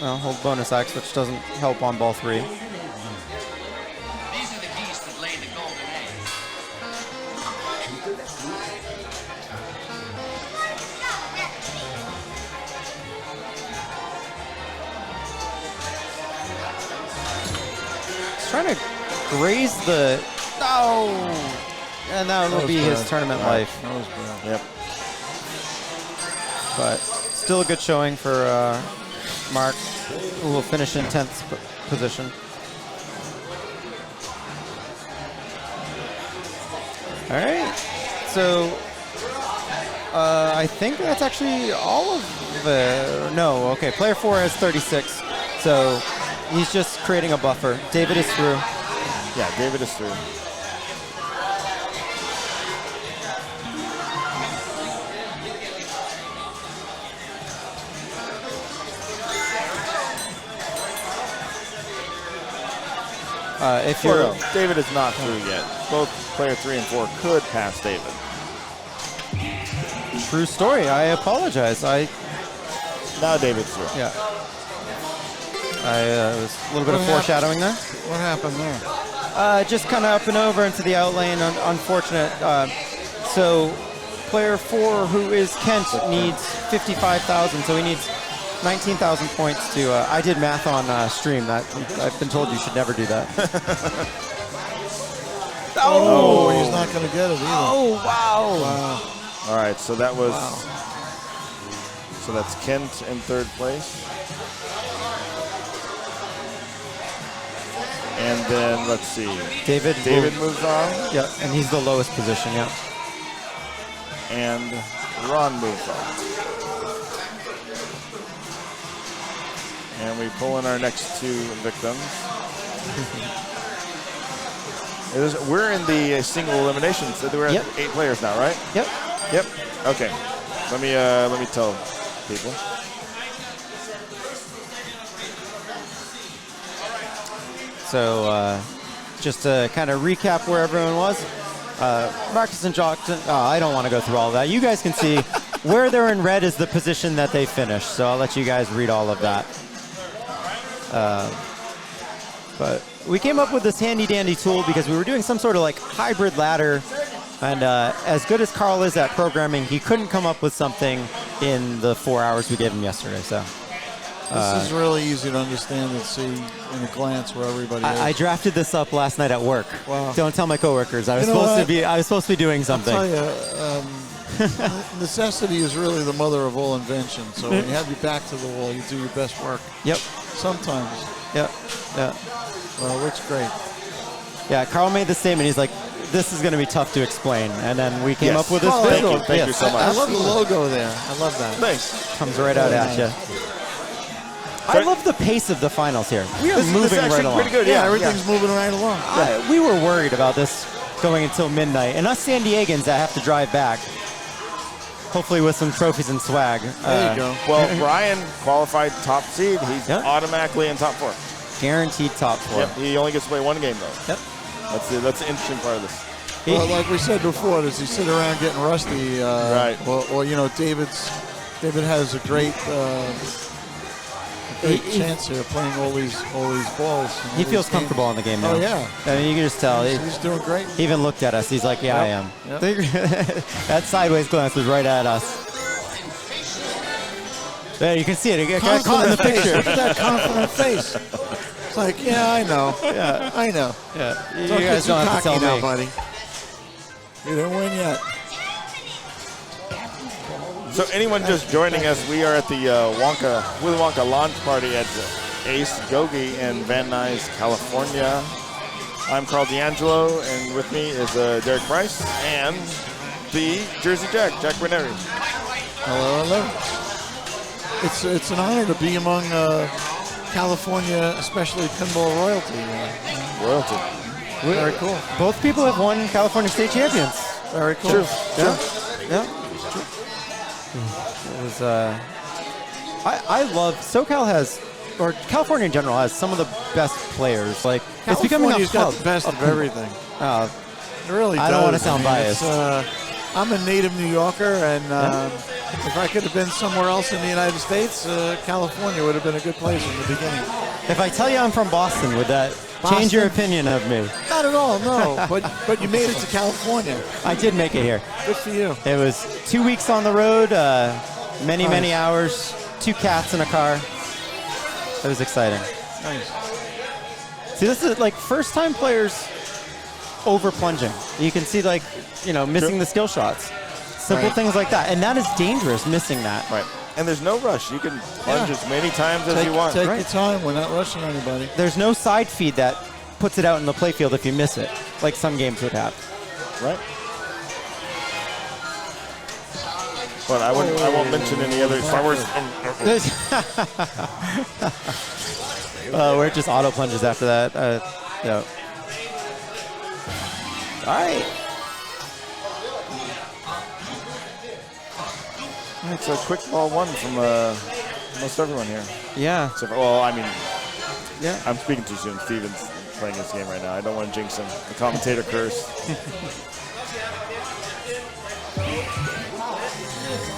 hold bonus X, which doesn't help on ball 3. These are the geese that lay the golden eggs. trying to graze the... Oh! And that will be his tournament life. That was bad. Yep. But still a good showing for Mark, who will finish in 10th position. All right, so I think that's actually all of the, no, okay, player 4 has 36, so he's just creating a buffer. David is through. Yeah, David is through. If you're, David is not through yet. Both player 3 and 4 could pass David. true story, I apologize. Now David's through. Yeah. I was a little bit of foreshadowing there. What happened there? Just kind of up and over into the out lane, unfortunate. So player 4, who is Kent, needs 55,000, so he needs 19,000 points to, I did math on stream. That I've been told you should never do that. Oh, he's not going to get it either. Oh, wow. Wow. All right, so that was, so that's Kent in 3rd place. And then, let's see. David moves on. Yeah, and he's the lowest position, yeah. And Ron moves on. And we pull in our next 2 victims. We're in the single elimination, so we're at 8 players now, right? Yep. Yep. Okay. Let me tell people. So just to kind of recap where everyone was, Marcus and Jockton, I don't want to go through all of that. You guys can see where they're in red is the position that they finished. So I'll let you guys read all of that. But we came up with this handy dandy tool because we were doing some sort of like hybrid ladder. And as good as Carl is at programming, he couldn't come up with something in the 4 hours we gave him yesterday. So this is really easy to understand and see in a glance where everybody is. I drafted this up last night at work. Wow. Don't tell my coworkers. I was supposed to be doing something. I'll tell you, necessity is really the mother of all invention. So when you have your back to the wall, you do your best work. Yep. Sometimes. Yep. Yeah. Well, looks great. Yeah. Carl made the statement. He's like, "This is going to be tough to explain," and then we came up with this Thank visual. you. Thank you so much. I love the logo there. I love that. Thanks. Comes right out at you. I love the pace of the finals here. We are moving right along. Pretty good. Yeah, everything's moving right along. We were worried about this going until midnight, and us San Diegans that have to drive back, hopefully with some trophies and swag. There you go. Well, Brian qualified top seed. He's automatically in top 4. Guaranteed top 4. Yep. He only gets to play 1 game though. Yep. That's the interesting part of this. Well, like we said before, does he sit around getting rusty? Right. Or you know, David has a great chance here playing all these balls. He feels comfortable on the game now. Oh yeah. I mean, you can just tell. He's doing great. He even looked at us. He's like, "Yeah, I am." Yep. That sideways glance was right at us. There, you can see it. It got caught in the picture. Look at that confident face. It's like, yeah, I know. Yeah, I know. Yeah, you Don't guys get don't too have to tell cocky now, me. buddy. You didn't win yet. So anyone just joining us, we are at the Willy Wonka launch party at AYCE, Gogi in Van Nuys, California. I'm Carl D'Angelo, and with me is Derek Price and the Jersey Jack Guarnieri. Hello, hello. It's an honor to be among California, especially pinball royalty. Royalty. Very cool. Both people have won California State Champions. Very cool. True. Yeah. Yeah. It was, I love, SoCal has, or California in general has some of the best players. Like, it's becoming a California's got hub the best of everything. Uh, It really does. I don't want to sound biased. I'm a native New Yorker, and if I could have been somewhere else in the United States, California would have been a good place from the beginning. If I tell you I'm from Boston, would that change your opinion of me? Not at all, no. But you made it to California. I did make it here. Good for you. It was 2 weeks on the road, many hours, 2 cats in a car. It was exciting. Nice. See, this is like first-time players over plunging. You can see like, missing the skill shots. Simple things like that. And that is dangerous, missing that. Right. And there's no rush. You can plunge as many times as you want. Take your time. We're not rushing anybody. There's no side feed that puts it out in the playfield if you miss it, like some games would have. Right. But I won't mention any other Star Wars. Where it just auto plunges after that. All right. It's a quick ball one from most everyone here. Yeah. So, well, I mean, Yeah. I'm speaking too soon. Steven's playing this game right now. I don't want to jinx him. The commentator curse.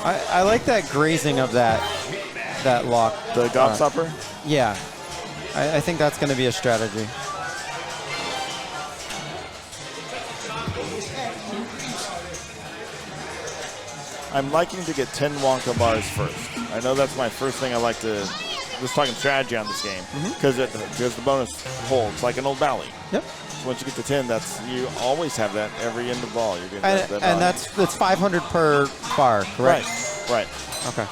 I like that grazing of that lock. The gobstopper? Yeah. I think that's going to be a strategy. I'm liking to get 10 Wonka bars first. I know that's my first thing I like to... Just talking strategy on this game. Because the bonus holds like an old Bally. Yep. So once you get to 10, you always have that every end of ball. You're getting And that's 500 per bar, correct? Right. Okay.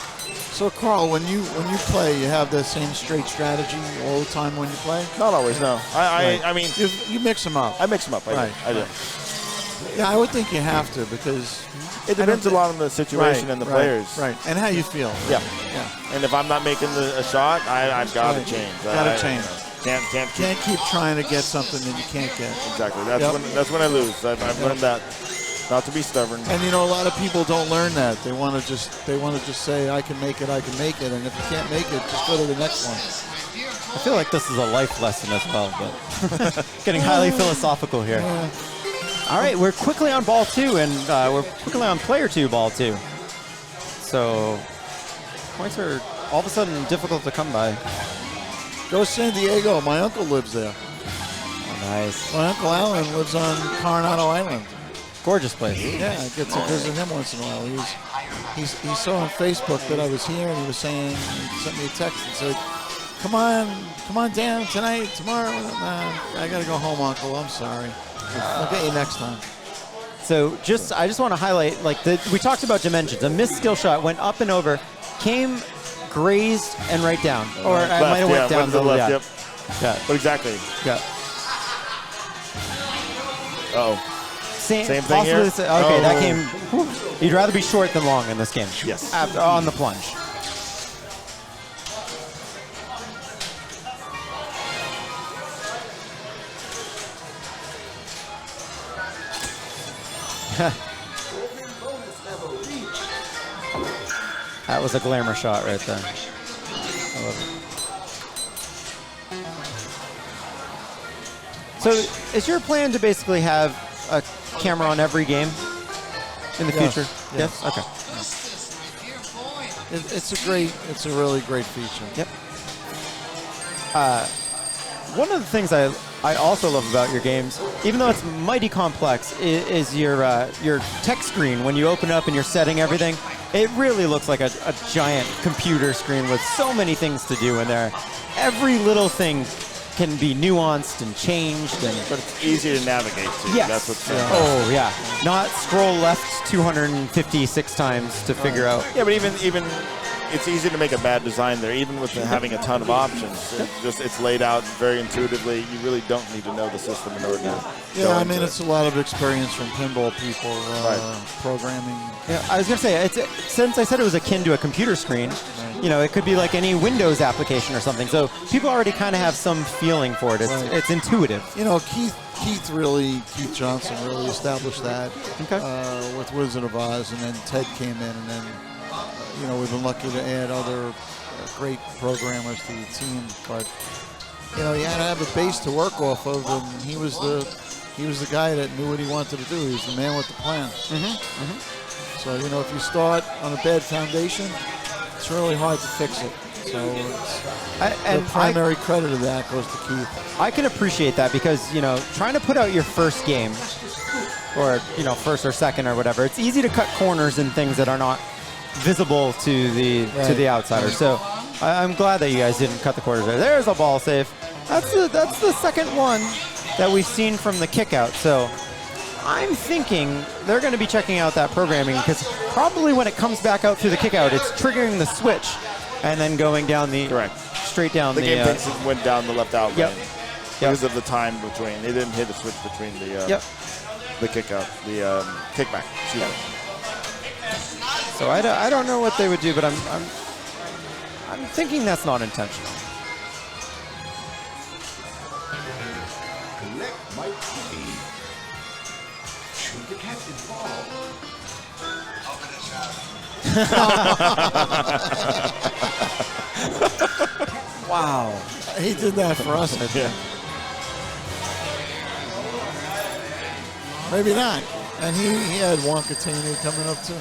So, Carl, when you play, you have the same straight strategy all the time when you play? Not always, no. I mean... You mix them up. I mix them up. I do. Yeah, I would think you have to because... It depends a lot on the situation and the players. Right, and how you feel. Yeah. And if I'm not making a shot, I've got to change. Got to change. Can't keep trying to get something that you can't get. Exactly. That's when I lose. I've learned that. Not to be stubborn. And a lot of people don't learn that. They want to just say, I can make it, and if you can't make it, just go to the next one. I feel like this is a life lesson as well, but getting highly philosophical here. Yeah. All right, we're quickly on ball 2, and we're quickly on player 2, ball 2. So points are all of a sudden difficult to come by. Go San Diego. My uncle lives there. Oh, nice. My Uncle Alan lives on Coronado Island. Gorgeous place. Yeah, I get to visit him once in a while. He saw on Facebook that I was here, and he sent me a text and said, come on down tonight, tomorrow. Nah, I got to go home, Uncle. I'm sorry. I'll get you next time. So I just want to highlight, we talked about dimensions. A missed skill shot went up and over, came grazed and right down. Or I might have went down to the left. Yep. Yeah. But exactly. Yeah. Uh-oh. Same thing here? Okay, that came... Whew. You'd rather be short than long in this game. Yes. On the plunge. That was a glamour shot right there. I love it. So is your plan to basically have a camera on every game in the future? Yes. Okay. It's a really great feature. Yep. One of the things I also love about your games, even though it's mighty complex, is your text screen. When you open up and you're setting everything, it really looks like a giant computer screen with so many things to do in there. Every little thing can be nuanced and changed. But it's easy to navigate to. Yes. That's what's Oh, yeah. Not scroll left 256 times to figure out. Yeah, but even it's easy to make a bad design there, even with having a ton of options. It's laid out very intuitively. You really don't need to know the system in order to. Yeah, I mean, it's a lot of experience from pinball people programming. Yeah, I was going to say, since I said it was akin to a computer screen, it could be like any Windows application or something. So people already kind of have some feeling for it. It's intuitive. Keith Johnson really established that with Wizard of Oz, and then Ted came in, and then we've been lucky to add other great programmers to the team. But you had to have a base to work off of, and he was the guy that knew what he wanted to do. He was the man with the plan. So if you start on a bad foundation, it's really hard to fix it. So the primary credit of that goes to Keith. I can appreciate that because, trying to put out your first game or, first or second or whatever, it's easy to cut corners in things that are not visible to the outsider. So I'm glad that you guys didn't cut the corners there. There's a ball save. That's the second one that we've seen from the kick out. So I'm thinking they're going to be checking out that programming because probably when it comes back out through the kick out, it's triggering the switch and then going down the straight down the game thinks it went down the left out lane because of the time between. They didn't hit a switch between the kick out, the kickback. Excuse me. So I don't know what they would do, but I'm thinking that's not intentional. Collect my cookie. Shoot the captain ball. Wow. He did that for us. Yeah. Maybe not. And he had Wonka coming up too.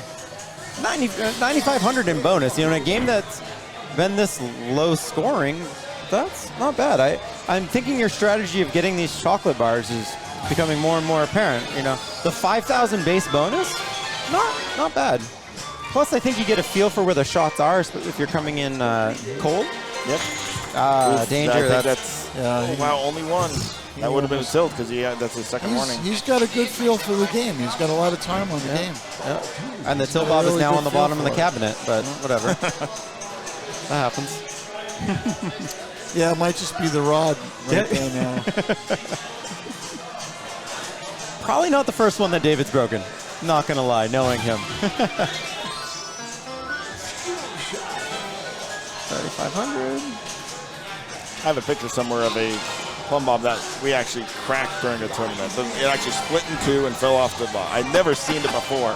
9,500 in bonus. You know, in a game that's been this low scoring, that's not bad. I'm thinking your strategy of getting these chocolate bars is becoming more and more apparent. You know, the 5,000 base bonus, not bad. Plus, I think you get a feel for where the shots are if you're coming in cold. Yep. Danger. Wow, only one. That would have been a tilt because that's his second warning. He's got a good feel for the game. He's got a lot of time on the game. Yeah. And the tilt bob is now on the bottom of the cabinet, but whatever. That happens. Yeah, it might just be the rod right there now. Probably not the first one that David's broken. Not going to lie, knowing him. 3,500. I have a picture somewhere of a plumb bob that we actually cracked during a tournament. It actually split in two and fell off the bob. I'd never seen it before.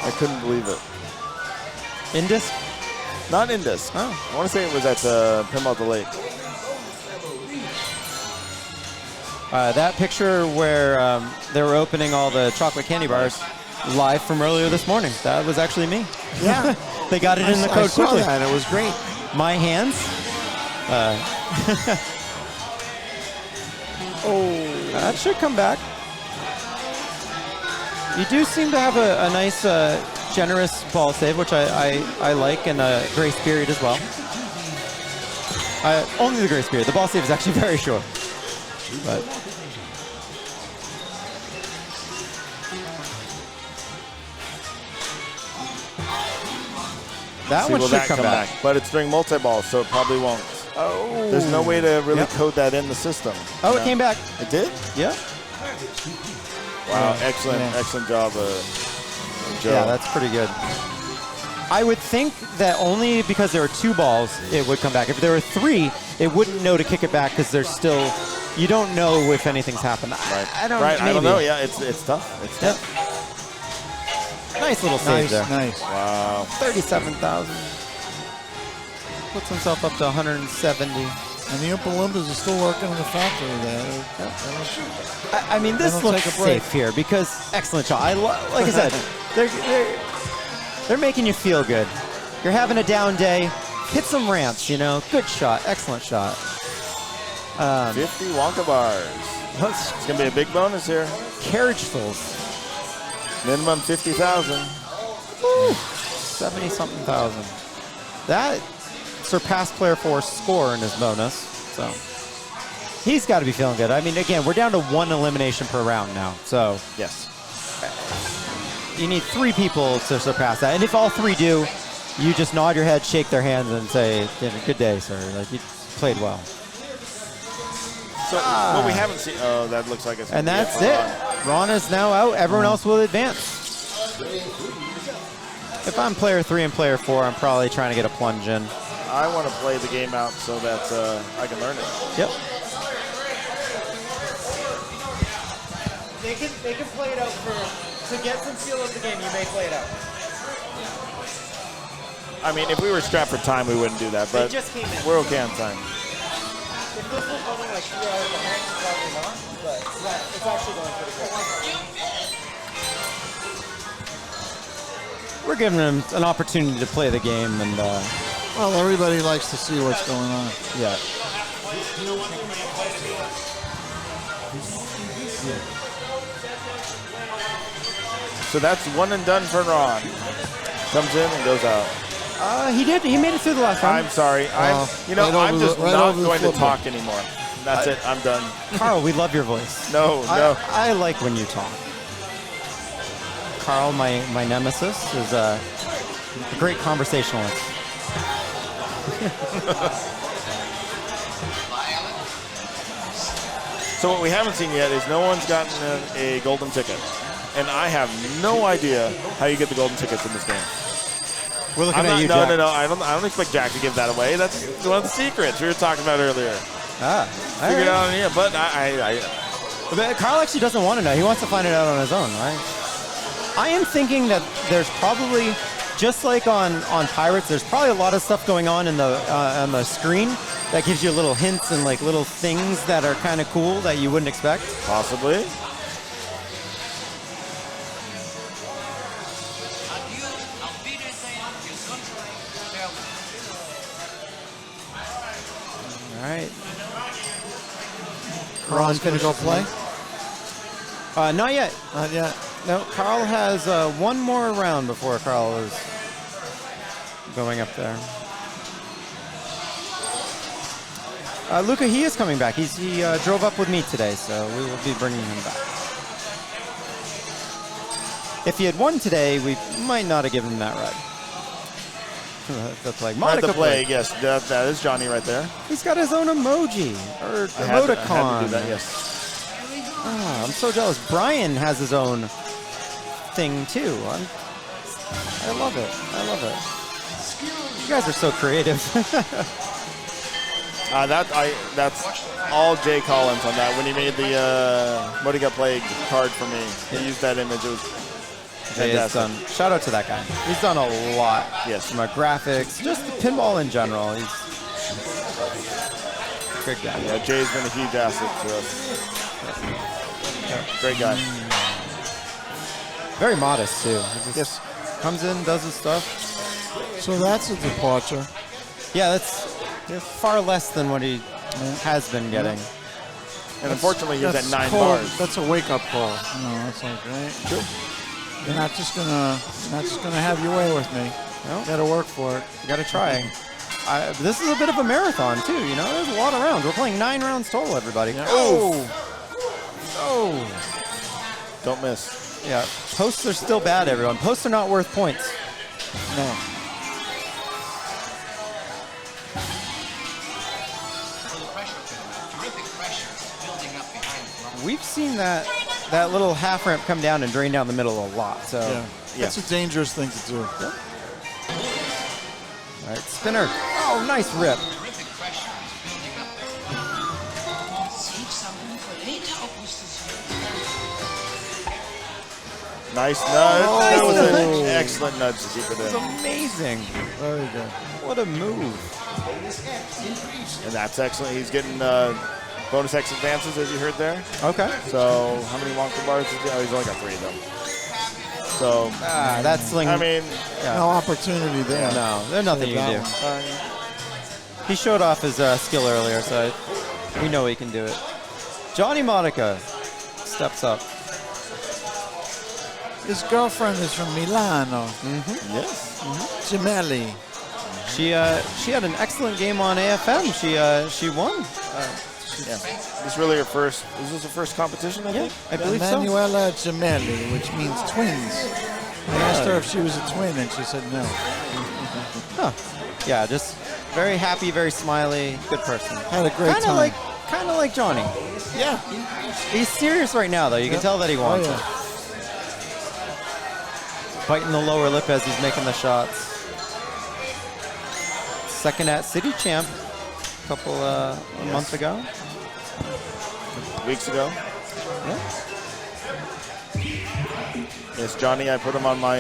I couldn't believe it. Indus? Not Indus. Oh. I want to say it was at Pinball at the Lake. That picture where they were opening all the chocolate candy bars live from earlier this morning. That was actually me. Yeah. They got it in the code quickly. I saw that. It was great. My hands. That should come back. You do seem to have a nice, generous ball save, which I like, and a grace period as well. Only the grace period. The ball save is actually very short. But that one should come back. But it's during multi-ball, so it probably won't. Oh. There's no way to really code that in the system. Oh, it came back. It did? Yeah. Wow, excellent job, Joe. Yeah, that's pretty good. I would think that only because there were two balls, it would come back. If there were three, it wouldn't know to kick it back because there's still, you don't know if anything's happened. Right. I don't Right, maybe. I don't know. Yeah, it's tough. It's tough. Nice little save there. Nice. Wow. 37,000. Puts himself up to 170. And the Oompa Loompas are still working in the factory there. I mean, this looks safe here because excellent shot. Like I said, they're making you feel good. You're having a down day. Hit some ramps, you know. Good shot. Excellent shot. 50 Wonka bars. It's going to be a big bonus here. Carriage fills. Minimum 50,000. 70-something thousand. That surpassed player 4's score in his bonus. So he's got to be feeling good. I mean, again, we're down to one elimination per round now. So yes, you need 3 people to surpass that. And if all 3 do, you just nod your head, shake their hands, and say, "Good day, sir. Like, you played well." So what we haven't seen. Oh, that looks like it's. And that's it. Ron is now out. Everyone else will advance. If I'm player 3 and player 4, I'm probably trying to get a plunge in. I want to play the game out so that I can learn it. Yep. They can play it out to get some feel of the game. You may play it out. I mean, if we were strapped for time, we wouldn't do that. But just came in. We're okay on time. If this was running like 3 hours behind, probably not. But yeah, it's actually going pretty quick. We're giving them an opportunity to play the game, and well, everybody likes to see what's going on. yeah. So that's one and done for Ron. Comes in and goes out. He did. He made it through the last round. I'm sorry. I'm just not going to talk anymore. That's it. I'm done. Carl, we love your voice. No. I like when you talk. Carl, my nemesis, is a great conversationalist. So what we haven't seen yet is no one's gotten a golden ticket. And I have no idea how you get the golden tickets in this game. We're looking at you, Jack. No. I don't expect Jack to give that away. That's one of the secrets we were talking about earlier. Figure it out, yeah. But But Carl actually doesn't want to know. He wants to find it out on his own, right? I am thinking that there's probably, just like on Pirates, there's probably a lot of stuff going on in on the screen that gives you little hints and like little things that are kind of cool that you wouldn't expect. Possibly. All right. Ron's going to go play? Not yet. Not yet. No, Carl has one more round before Carl is going up there. Luca, he is coming back. He drove up with me today, so we will be bringing him back. If he had won today, we might not have given him that ride. The plague. Monica the plague, yes. That is Johnny right there. He's got his own emoji, or emoticon. I had to do that, yes. Oh, I'm so jealous. Brian has his own thing, too. I love it. I love it. You guys are so creative. That's all Jay Collins on that. When he made the Motica Plague card for me, he used that image. It was fantastic. Shout out to that guy. He's done a lot. Yes. From graphics, just pinball in general. He's a great guy. Yeah, Jay's been a huge asset to us. Great guy. Very modest, too. He just comes in, does his stuff. So that's a departure. Yeah, that's far less than what he has been getting. And unfortunately, he's at 9 cold. bars. That's a wake-up call. No, that's like, right? Sure. You're not just gonna have your way with me. No. You gotta work for it. You gotta try. This is a bit of a marathon, too. You know, there's a lot of rounds. We're playing 9 rounds total, everybody. Yeah. Oh! Don't miss. Yeah, posts are still bad, everyone. Posts are not worth points. No. We've seen that little half ramp come down and drain down the middle a lot. So That's a dangerous thing to do. All right, spinner. Oh, nice rip. Nice nudge. That was an excellent nudge to keep it It's in. amazing. Very good. What a move. And that's excellent. He's getting bonus X advances, as you heard there. Okay. So how many Wonka bars did he? Oh, he's only got 3 of them. So that's like. I mean, No opportunity there. No, there's nothing you can do. He showed off his skill earlier, so we know he can do it. Johnny Monica steps up. His girlfriend is from Milano. yes. Gemelli. She had an excellent game on AFM. She won. This really her first. Is this her first competition? I think. I believe so. Manuela Gemelli, which means twins. I asked her if she was a twin, and she said no. Huh. Yeah, just very happy, very smiley, good person. Had a great time. Kind of like Johnny. Yeah. He's serious right now, though. You can tell that he wants it. Biting the lower lip as he's making the shots. Second at City Champ a couple a month ago. Weeks ago. Yeah. Yes, Johnny. I put him on my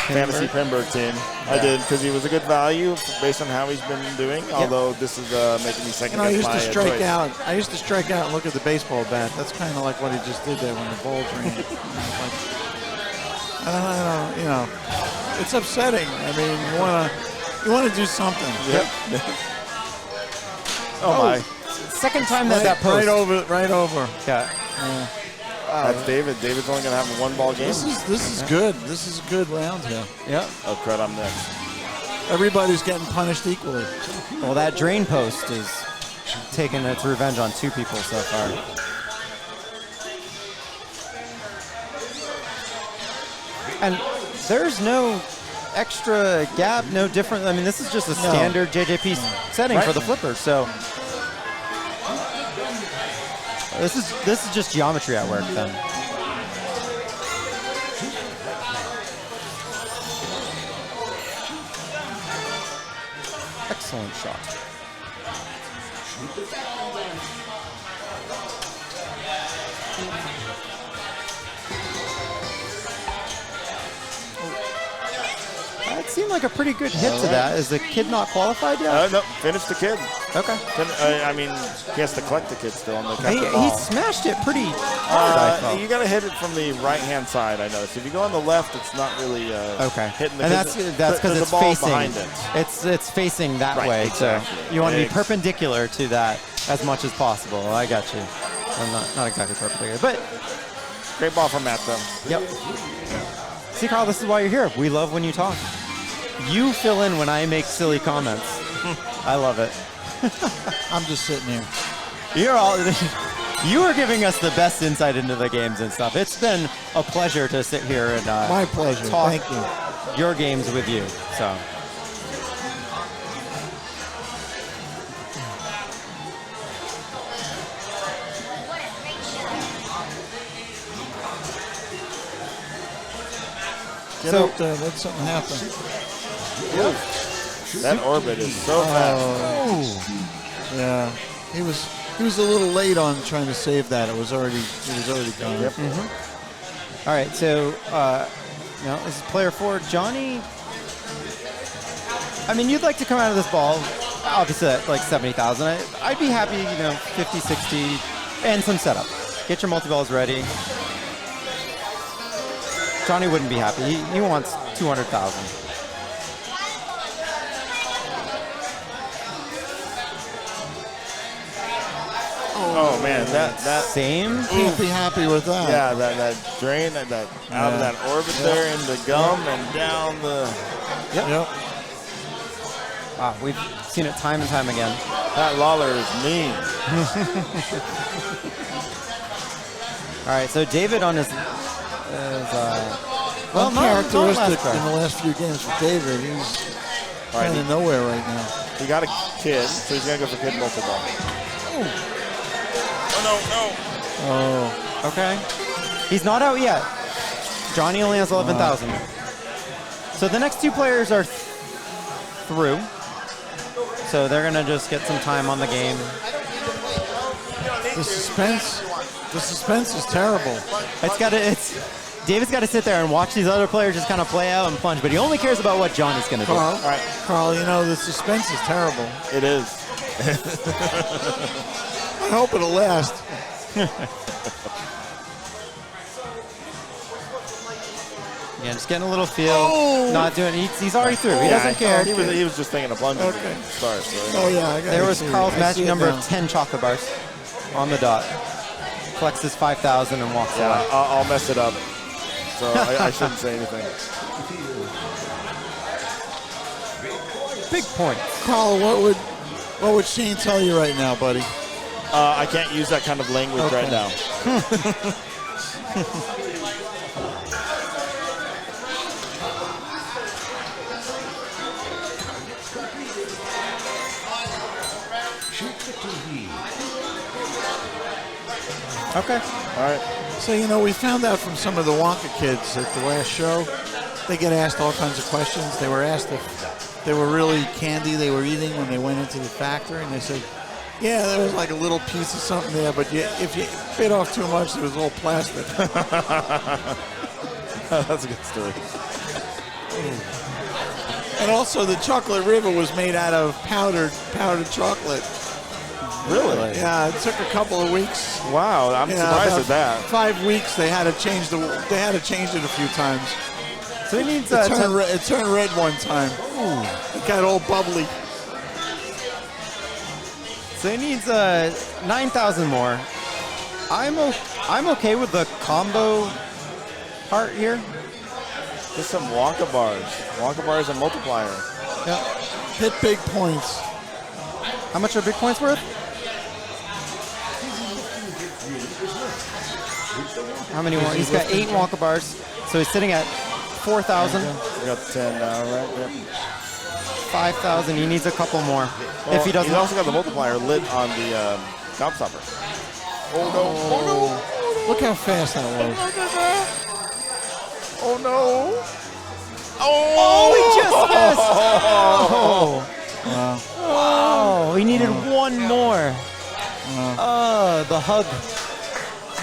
fantasy Pinball team. I did because he was a good value based on how he's been doing. Although this is making me second guess my choice. I used to strike out and look at the baseball bat. That's kind of like what he just did there when the ball drained. I don't, it's upsetting. I mean, you want to do something. Yep. Oh my! Second time that post. Right over. Yeah. That's David. David's only gonna have a 1-ball game. This is good. This is a good round here. Yeah. Oh crud! I'm next. Everybody's getting punished equally. Well, that drain post is taken its revenge on 2 people so far. And there's no extra gap, no different. I mean, this is just a standard JJP setting for the flipper. So this is just geometry at work then. Excellent shot. It seemed like a pretty good hit to that. Is the kid not qualified yet? No, finish the kid. Okay. I mean, he has to collect the kid still on the He smashed it pretty hard, I felt. You got to hit it from the right-hand side, I noticed. If you go on the left, it's not really hitting the and that's because it's facing behind it. It's facing that way. Exactly. So you want to be perpendicular to that as much as possible. I got you. I'm not exactly perpendicular, but great ball from Matt, though. Yep. See, Carl, this is why you're here. We love when you talk. You fill in when I make silly comments. I love it. I'm just sitting here. You are giving us the best insight into the games and stuff. It's been a pleasure to sit here and my pleasure. Talk Thank you. Your games with you. So. Get up there. Let something happen. That orbit is so fast. Yeah, he was a little late on trying to save that. It was already gone. Yep. All right, so this is player 4, Johnny. I mean, you'd like to come out of this ball, obviously at like 70,000. I'd be happy, 50, 60, and some setup. Get your multi-balls ready. Johnny wouldn't be happy. He wants 200,000. Oh man, that same. Can't be happy with that. Yeah, that drain, that out of that orbit there into gum and down the. Yep. Wow, we've seen it time and time again. That Lawler is mean. All right, so David on his uncharacteristic in the last few games for David. He's kind of nowhere right now. He got a kid, so he's gonna go for kid multi-ball. Oh, no. Oh. Okay. He's not out yet. Johnny only has 11,000. So the next 2 players are through. So they're going to just get some time on the game. The suspense is terrible. David's got to sit there and watch these other players just kind of play out and plunge, but he only cares about what Johnny's going to do. Carl, the suspense is terrible. It is. I hope it'll last. Yeah, just getting a little feel. Not doing. He's already through. He doesn't care. He was just thinking of plunging to start. So. There was Carl's magic number of 10 chocolate bars on the dot. Flexes 5,000 and walks away. I'll mess it up. So I shouldn't say anything. Big point. Carl, what would Shane tell you right now, buddy? I can't use that kind of language right now. Okay. All right. So, we found out from some of the Wonka kids at the last show, they get asked all kinds of questions. They were asked if they were really candy they were eating when they went into the factory, and they said, yeah, there was like a little piece of something there, but if you bit off too much, it was all plastic. That's a good story. And also, the chocolate river was made out of powdered chocolate. Really? Yeah, it took a couple of weeks. Wow, I'm surprised at that. 5 weeks, they had to change it a few times. So it needs it turned red one time. Ooh. It got all bubbly. So he needs 9,000 more. I'm okay with the combo part here. Just some Wonka bars. Wonka bars and multiplier. Yeah. Hit big points. How much are big points worth? How many more? He's got 8 Wonka bars, so he's sitting at 4,000. We got 10 now, right? Yep. 5,000. He needs a couple more. Well, If he doesn't, he's also got the multiplier lit on the Gobstopper. Oh no! Oh Look how fast that was. no! Oh no! oh, he just missed. Oh, Wow. he needed one more. The hug.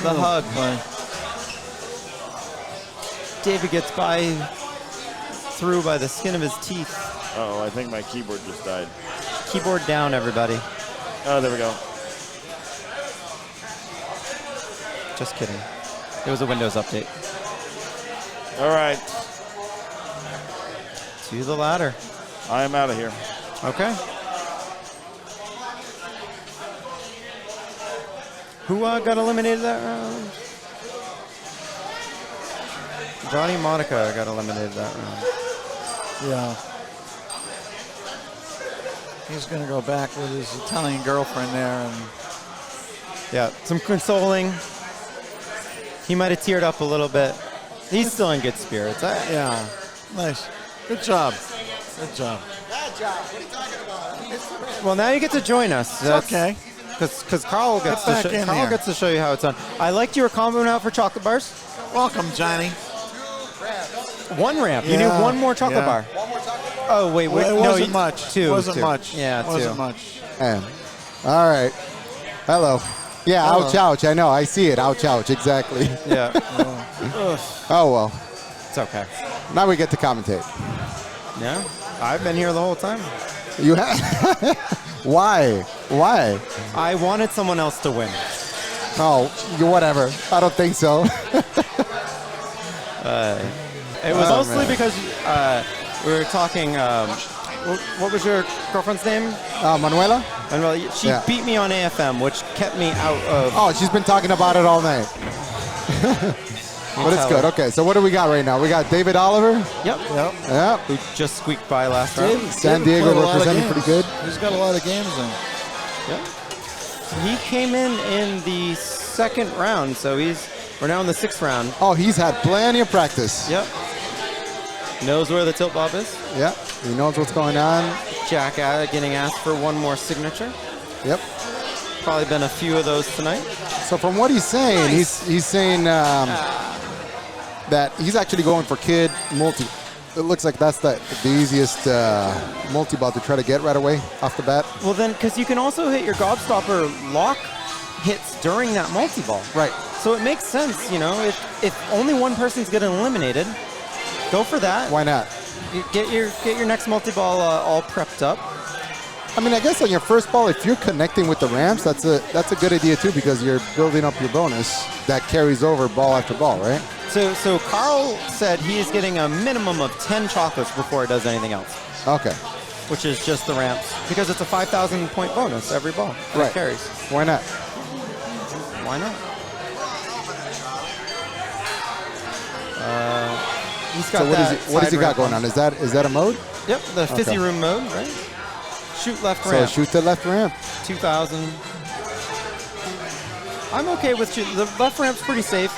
The hug. David gets through by the skin of his teeth. Oh, I think my keyboard just died. Keyboard down, everybody. Oh, there we go. Just kidding. It was a Windows update. All right, To the ladder. I am out of here. Okay. Who got eliminated that round? Johnny Monica got eliminated that round. Yeah. He's going to go back with his Italian girlfriend there. And Yeah, some consoling. He might have teared up a little bit. He's still in good spirits. yeah, nice. Good job. Good job. Well, now you get to join us. It's okay. Because Carl gets Get back in Carl here. gets to show you how it's done. I liked your combo out for chocolate bars. Welcome, Johnny. 1 ramp. You Yeah, need 1 more chocolate yeah. bar. Oh wait, Well, it no, wasn't much. 2. Wasn't 2. much. Yeah, 2. Wasn't much. Man. All right. Hello. Yeah, Hello. ouch, ouch. I know. I see it. Ouch, ouch. Exactly. Yeah, Oh, well. it's okay. Now we get to commentate. Yeah, I've been here the whole time. You have? Why? Why? I wanted someone else to win. Oh, whatever. I don't think so. It was Oh, mostly man. because we were talking. What was your girlfriend's name? Manuela? And well, she Yeah. beat me on AFM, which kept me out of. Oh, she's been talking about it all night. But it's good. Okay, so what do we got right now? We got David Oliver. Yep. Yep. Yeah. Who just squeaked by last round. San David Diego played a lot of representing games. pretty good. He's got a lot of games in. He came in the 2nd round, so we're now in the 6th round. Oh, he's had plenty of practice. Yep. Knows where the tilt bob is. Yeah. He knows what's going on. Jack getting asked for 1 more signature. Yep. Probably been a few of those tonight. So from what he's saying, he's saying that he's actually going for kid multi. It looks like that's the easiest multi-ball to try to get right away off the bat. Well then, because you can also hit your gobstopper lock hits during that multi-ball. Right. So it makes sense, you know, if only one person's getting eliminated, go for that. Why not? You get your next multi-ball all prepped up. I mean, I guess on your first ball, if you're connecting with the ramps, that's a good idea too, because you're building up your bonus that carries over ball after ball, right? So Carl said he is getting a minimum of 10 chocolates before it does anything else, Okay. which is just the ramps, because it's a 5,000 point bonus every ball that Right. carries. Why not? Why not? He's got So what that what does he side got ramp going on? Is that a mode? Yep, the fizzy Okay. room mode, right? Shoot left So ramp, shoot to left ramp. 2,000. I'm okay with shoot. The left ramp's pretty safe.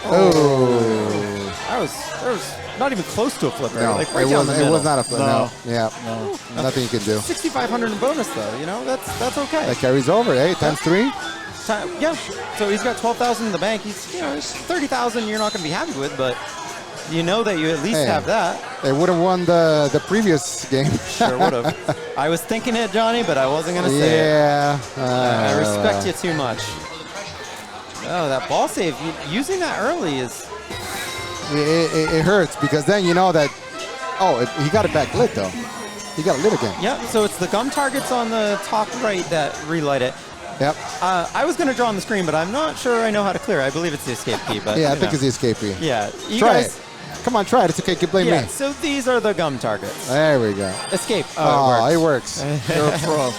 Oh. That was not even close to a flipper. No, like right it down was the middle. not a flip. No. Yeah. No. Nothing you can do. 6,500 in bonus though. You know that's okay. That carries over. Hey, times 3. Yeah. So he's got 12,000 in the bank. He's it's 30,000. You're not going to be happy with, but you know that you at least Hey. have that. They would have won the previous game. Sure would have. I was thinking it, Johnny, but I wasn't going to say it. Yeah. I respect you too much. Oh, that ball save. Using that early is. It hurts because then you know that. Oh, he got it back lit though. He got it lit again. Yep. So it's the gum targets on the top right that relight it. Yep. I was going to draw on the screen, but I'm not sure I know how to clear it. I believe it's the escape key, but Yeah, I you think know. it's the escape key. Yeah. You Try guys. it. Come on, try it. It's okay. You can blame Yeah. me. So these are the gum targets. There we go. Escape. Oh, it works. You're a pro.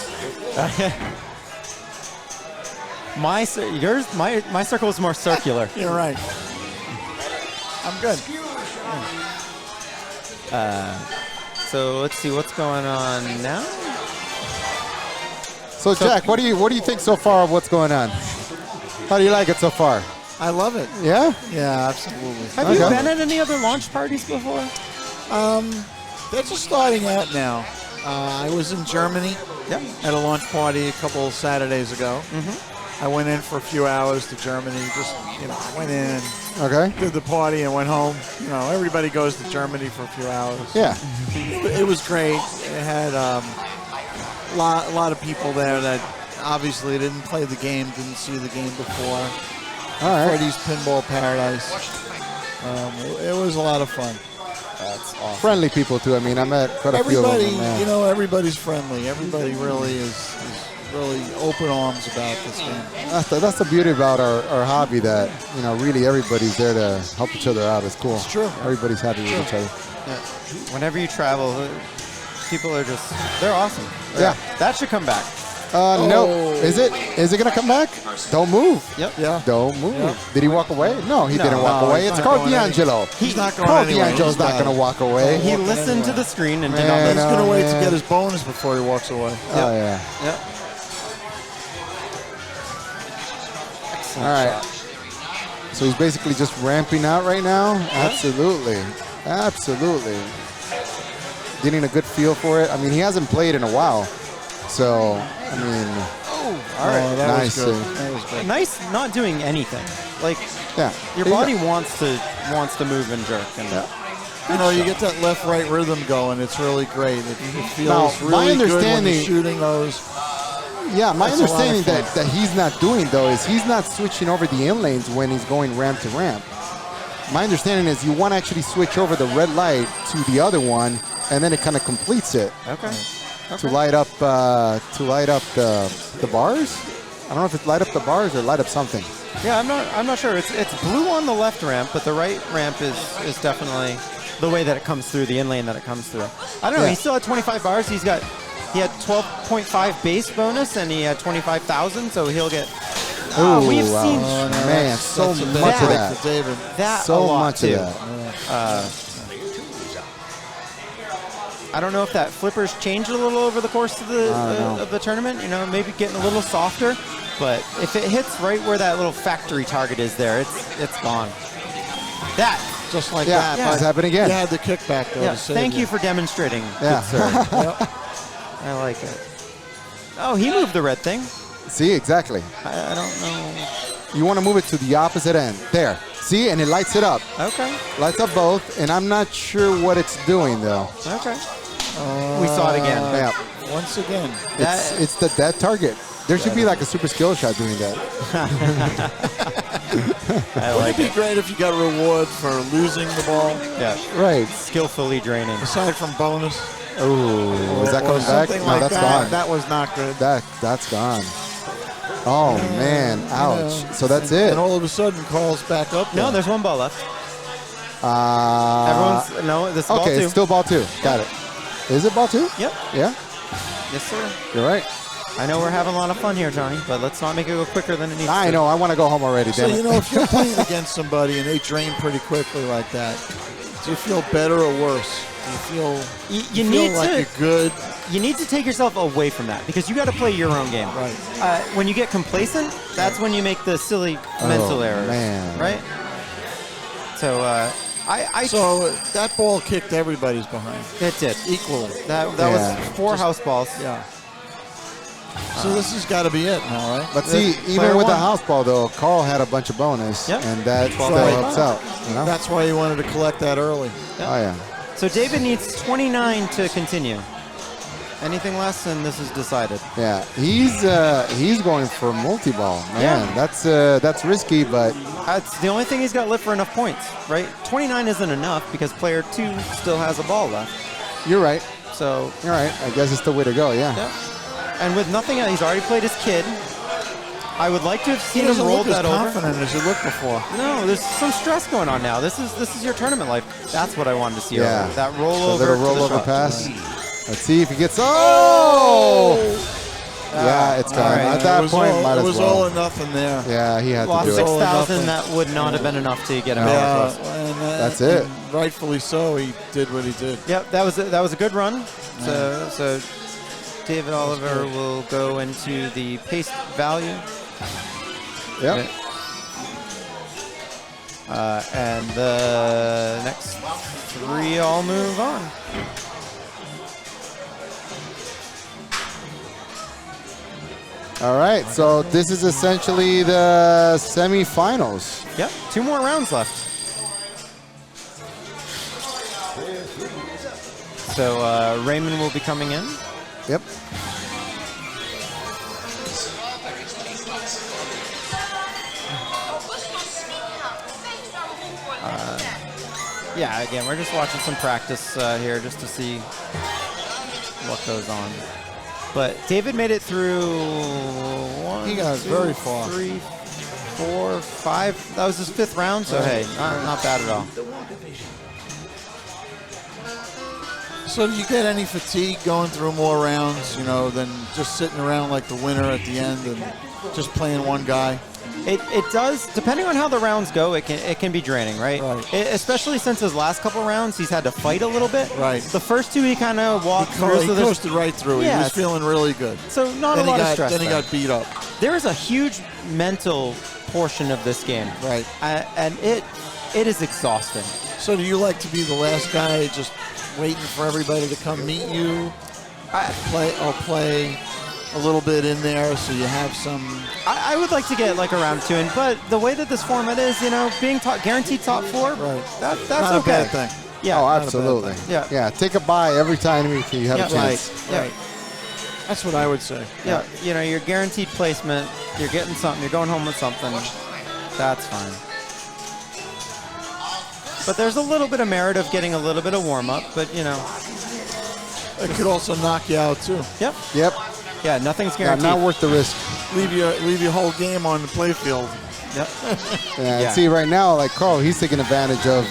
My circle is more circular. You're right. I'm good. So let's see what's going on now. So Jack, what do you think so far of what's going on? How do you like it so far? I love it. Yeah? Yeah, absolutely. Have you Okay. been at any other launch parties before? They're just starting out now. I was in Germany at a launch party a couple Saturdays ago. I went in for a few hours to Germany. Just went in, Okay. did the party, and went home. Everybody goes to Germany for a few hours. Yeah. It was great. It had a lot of people there that obviously didn't play the game, didn't see the game before. All right. Freddy's Pinball Paradise. It was a lot of fun. That's awesome. Friendly people, too. I mean, I met quite a few of Everybody, them. Yeah. everybody's friendly. Everybody really is really open arms about this game. That's the beauty about our hobby, that, really everybody's there to help each other out. It's cool. It's true. Everybody's happy with each other. Yeah. Whenever you travel, people are they're awesome. Yeah. That should come back. No. Is it going to come back? Don't move. Yep. Yeah. Don't move. Yeah. Did he walk away? No, he didn't walk away. he's It's not Carl going any- D'Angelo. He's not going Carl anywhere. D'Angelo's He's not got going to it. walk away. He walking listened to anywhere. the screen and did Man, not He's listen. going to wait to man. get his bonus before he walks away. Oh, yeah. Yep. All right. So he's basically just ramping out right now? Absolutely. Absolutely. Getting a good feel for it. I mean, he hasn't played in a while. So, I mean, All right. That nice. was good. That was good. Nice not doing anything. Like, yeah. your There you body go. wants to move and jerk. And You get that left-right rhythm going. It's really great. It feels Now, my really good when understanding- you're shooting those. Yeah, my That's a lot of understanding fun. that he's not doing, though, is he's not switching over the in lanes when he's going ramp to ramp. My understanding is you want to actually switch over the red light to the other one, and then it kind of completes it Okay. to light up the bars. I don't know if it's light up the bars or light up something. Yeah, I'm not sure. It's blue on the left ramp, but the right ramp is definitely the way that it comes through, the in lane that it comes through. I don't know. Yeah. He still had 25 bars. He had 12.5 base bonus, and he had 25,000, so he'll get. Ooh, we've wow. seen Man, so that's a much big of break that. for David. that So a lot much too. of that. I don't know if that flipper's changed a little over the course of the tournament. Maybe getting a little softer. But if it hits right where that little factory target is there, it's gone. That. Just like Yeah, that. yeah. but It's happened again. You had the kickback, though, Yeah. to save Thank you for demonstrating. Yeah. Good sir. I like it. Oh, he moved the red thing. See, exactly. I don't know. You want to move it to the opposite end. There. See, and it lights it up. Okay. Lights up both, and I'm not sure what it's doing, though. Okay. We saw it again. Yeah. Once again. It's the dead target. There should be like a super skill shot doing that. I Wouldn't like it it. be great if you got a reward for losing the ball, Yeah. Right. Skillfully draining. aside from bonus? Oh, is that Or coming back? something No, like that's that. gone. That was not good. That's gone. Oh man, ouch. So that's it. And all of a sudden, Carl's back up there. No, there's one ball left. Everyone's This is ball okay. two. It's still ball two. Got it. Is it ball two? Yep. Yeah. Yes, sir. You're right. I know we're having a lot of fun here, Johnny, but let's not make it go quicker than it needs to. I know. I want to go home already. So, Damn it. if you're playing against somebody and they drain pretty quickly like that, do you feel better or worse? Do you feel, You feel need like to. you're good? You need to take yourself away from that because you got to play your own game. Right. When you get complacent, that's when you make the silly mental errors. man. Right? So So that ball kicked everybody's behind it did. equally. That Yeah. was 4 house balls. Yeah. So this has got to be it now, right? But see, Player even with the one. house ball though, Carl had a bunch of bonus, Yep. and that still Right. helps out. You know? That's why you wanted to collect that early. Oh yeah. So David needs 29 to continue. Anything less, and this is decided. Yeah. He's going for multi-ball. Man, that's risky, but That's the only thing he's got left for enough points, right? 29 isn't enough because player 2 still has a ball left. you're right. So, You're right. I guess it's the way to go. Yeah. yeah. And with nothing else, he's already played his kid. I would like to have He seen him doesn't roll look as that over. confident as he looked before. No, there's some stress going on now. This is your tournament life. That's what I wanted to see. Yeah. Earlier. That A rollover. little to the rollover shot. pass. Let's see if he gets. Oh! Yeah, it's gone. right. At that point, might it as was well. all or nothing there. Yeah, he had Lost to do it. 6,000. That would not have been enough to get him out Yeah, of close. and, That's it. and rightfully so, he did what he did. Yep, that was a good run. So David Oliver will go into the pace value. Yep. And the next 3 all move on. All right, so this is essentially the semifinals. Yep, 2 more rounds left. So Raymond will be coming in. Yep. Yeah, again, we're just watching some practice here just to see what goes on. But David made it through 1, He got 2, very far. 3, 4, 5. That was his 5th round, so hey, not bad at all. So do you get any fatigue going through more rounds, than just sitting around like the winner at the end and just playing one guy? It does, depending on how the rounds go, it can be draining, right? Especially since his last couple rounds, he's had to fight a little bit. Right. The first 2, he kind of walked through. He coasted right through. Yeah, He was feeling really good. So not a lot of stress. Then he there. got beat up. There is a huge mental portion of this game. Right. And it is exhausting. So do you like to be the last guy just waiting for everybody to come meet you? I'll play a little bit in there so you have some. I would like to get like a round 2 in, but the way that this format is, being guaranteed top 4, right. That's not okay. a bad thing. Yeah. Oh, absolutely. Yeah. Yeah, take a bye every time you have a chance. Right. That's what I would say. Yeah. You're guaranteed placement. You're getting something. You're going home with something. That's fine. But there's a little bit of merit of getting a little bit of warm-up, but, It could also knock you out, too. Yep. Yep. Yeah, nothing's Yeah, guaranteed. not worth the risk. Leave your whole game on the playfield. Yep. Yeah, Yeah. see, right now, like Carl, he's taking advantage of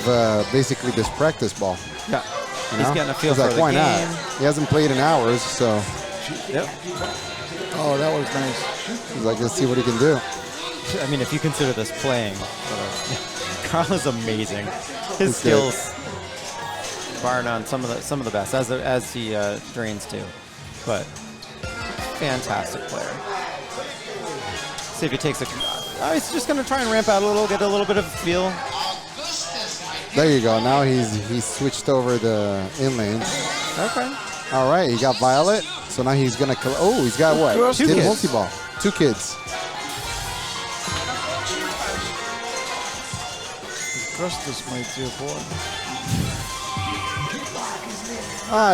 basically this practice ball. Yeah. You He's know? getting a feel He's for like, the why game. not? He hasn't played in hours, so Yep. Oh, that was nice. he's like, let's see what he can do. I mean, if you consider this playing, Carl is amazing. His He's good. skills, bar none, some of the best, as he drains too. But fantastic player. See if he takes a. He's just going to try and ramp out a little, get a little bit of a feel. There you go. Now he's switched over the in lanes. Okay. All right, he got Violet. So now he's gonna. Oh, he's got what? 2 Kid kids. multi-ball. 2 kids. Trust this, my dear boy.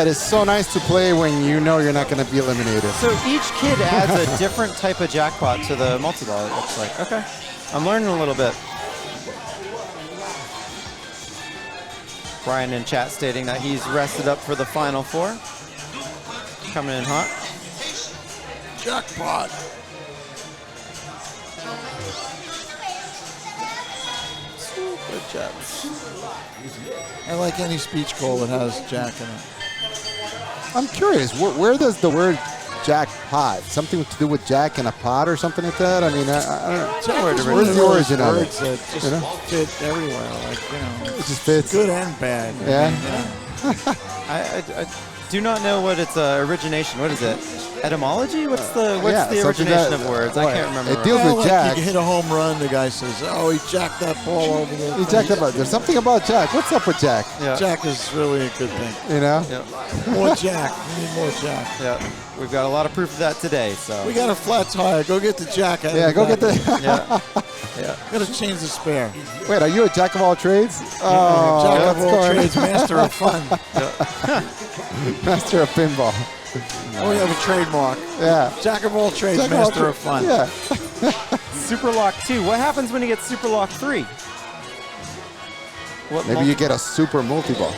It is so nice to play when you know you're not going to be eliminated. So each kid adds a different type of jackpot to the multi-ball, it looks like. Okay. I'm learning a little bit. Brian in chat stating that he's rested up for the final 4. Coming in hot. Jackpot. Super Jets. I like any speech call that has Jack in it. I'm curious, where does the word jackpot, something to do with Jack in a pot or something like that? I mean, I don't know. It's Where's the origin of it? words that just fit everywhere. Like, It just fits. good and bad. Yeah. I do not know what its origination. What is it? Etymology? What's the something origination that- of words? I can't remember. It deals with Like Jack. you hit a home run, the guy says, "Oh, he jacked that ball over the." He jacked up. There's something about Jack. What's up with Jack? Yeah. Jack is really a good thing. You know? Yeah. More Jack. We need more Jack. Yeah. We've got a lot of proof of that today. So. We got a flat tire. Go get the Jack out. Yeah, of go get back. the. Yeah. Yeah. Got to change the spare. Wait, are you a jack of all trades? Oh, Jack of what's all going trades, master of fun. Master of pinball. Oh, we have a trademark. Yeah. Jack of all trades, Jack of all master of fun. Yeah. Super Lock 2. What happens when you get Super Lock 3? What Maybe you get a super multi-ball.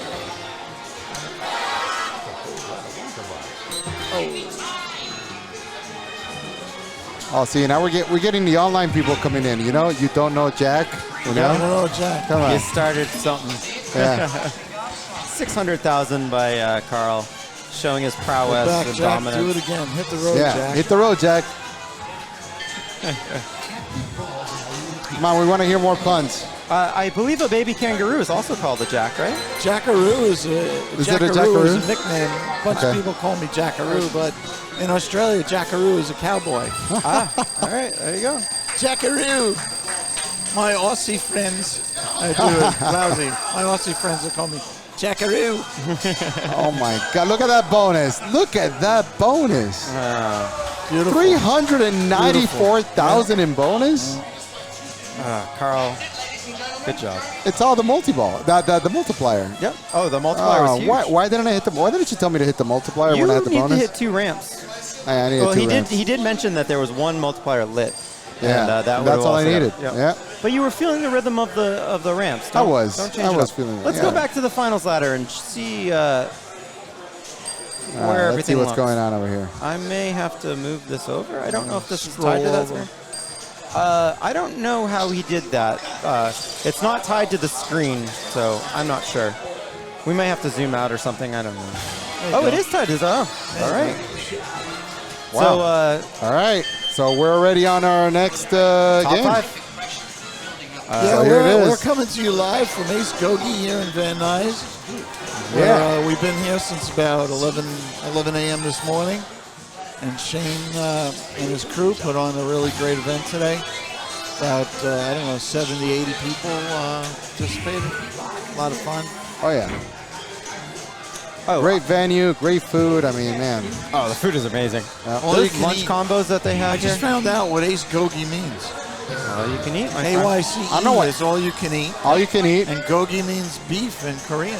Oh, see, now we're getting the online people coming in. You know, you don't know Jack. You know? I don't know, Jack. Come on. You started something. Yeah. 600,000 by Carl, showing his prowess Back, and Jack. Do dominance. it again. Hit the road, Yeah. Jack. Hit the road, Jack. Come on, we want to hear more puns. I believe a baby kangaroo is also called a jack, right? Jackaroo is a it a Jackaroo is a Jackaroo? nickname. A bunch Okay. of people call me Jackaroo, but in Australia, Jackaroo is a cowboy. All right, there you go. Jackaroo. My Aussie friends, I do it lousy. My Aussie friends will call me Jackaroo. Oh my God! Look at that bonus! Look at that bonus! Beautiful. 394,000 in bonus. Carl, good job. It's all the multi-ball, the multiplier. Yep. Oh, the multiplier was huge. Why didn't I hit the? Why didn't you tell me to hit the multiplier when I had the You bonus? need to hit 2 ramps. I needed Well, 2 ramps. he did mention that there was 1 multiplier lit. Yeah, And, that that's would've all I also got- needed. yep. Yeah. But you were feeling the rhythm of the ramps. I was. Don't change I it was up. feeling it, Let's yeah. go back to the finals ladder and see where Let's see everything what's looks. going on over here. I may have to move this over. I don't know if this is tied to that screen. I don't know how he did that. It's not tied to the screen, so I'm not sure. We may have to zoom out or something. I don't know. Oh, it is tied to the. Oh, all right. Wow. So, All right. So we're already on our next top game. 5. Yeah, so here it we're is. coming to you live from AYCE Gogi here in Van Nuys. Yeah. We've been here since about 11 a.m. this morning. And Shane and his crew put on a really great event today. About, 70, 80 people participated. A lot of fun. Oh yeah. Oh, Great venue, great food. I mean, man. Oh, the food is amazing. All you Those can lunch eat. combos that they have I just here. found out what AYCE Gogi means. All you can eat, my friend. AYCE I know what- is all you can eat. All you can eat. And Gogi means beef in Korean.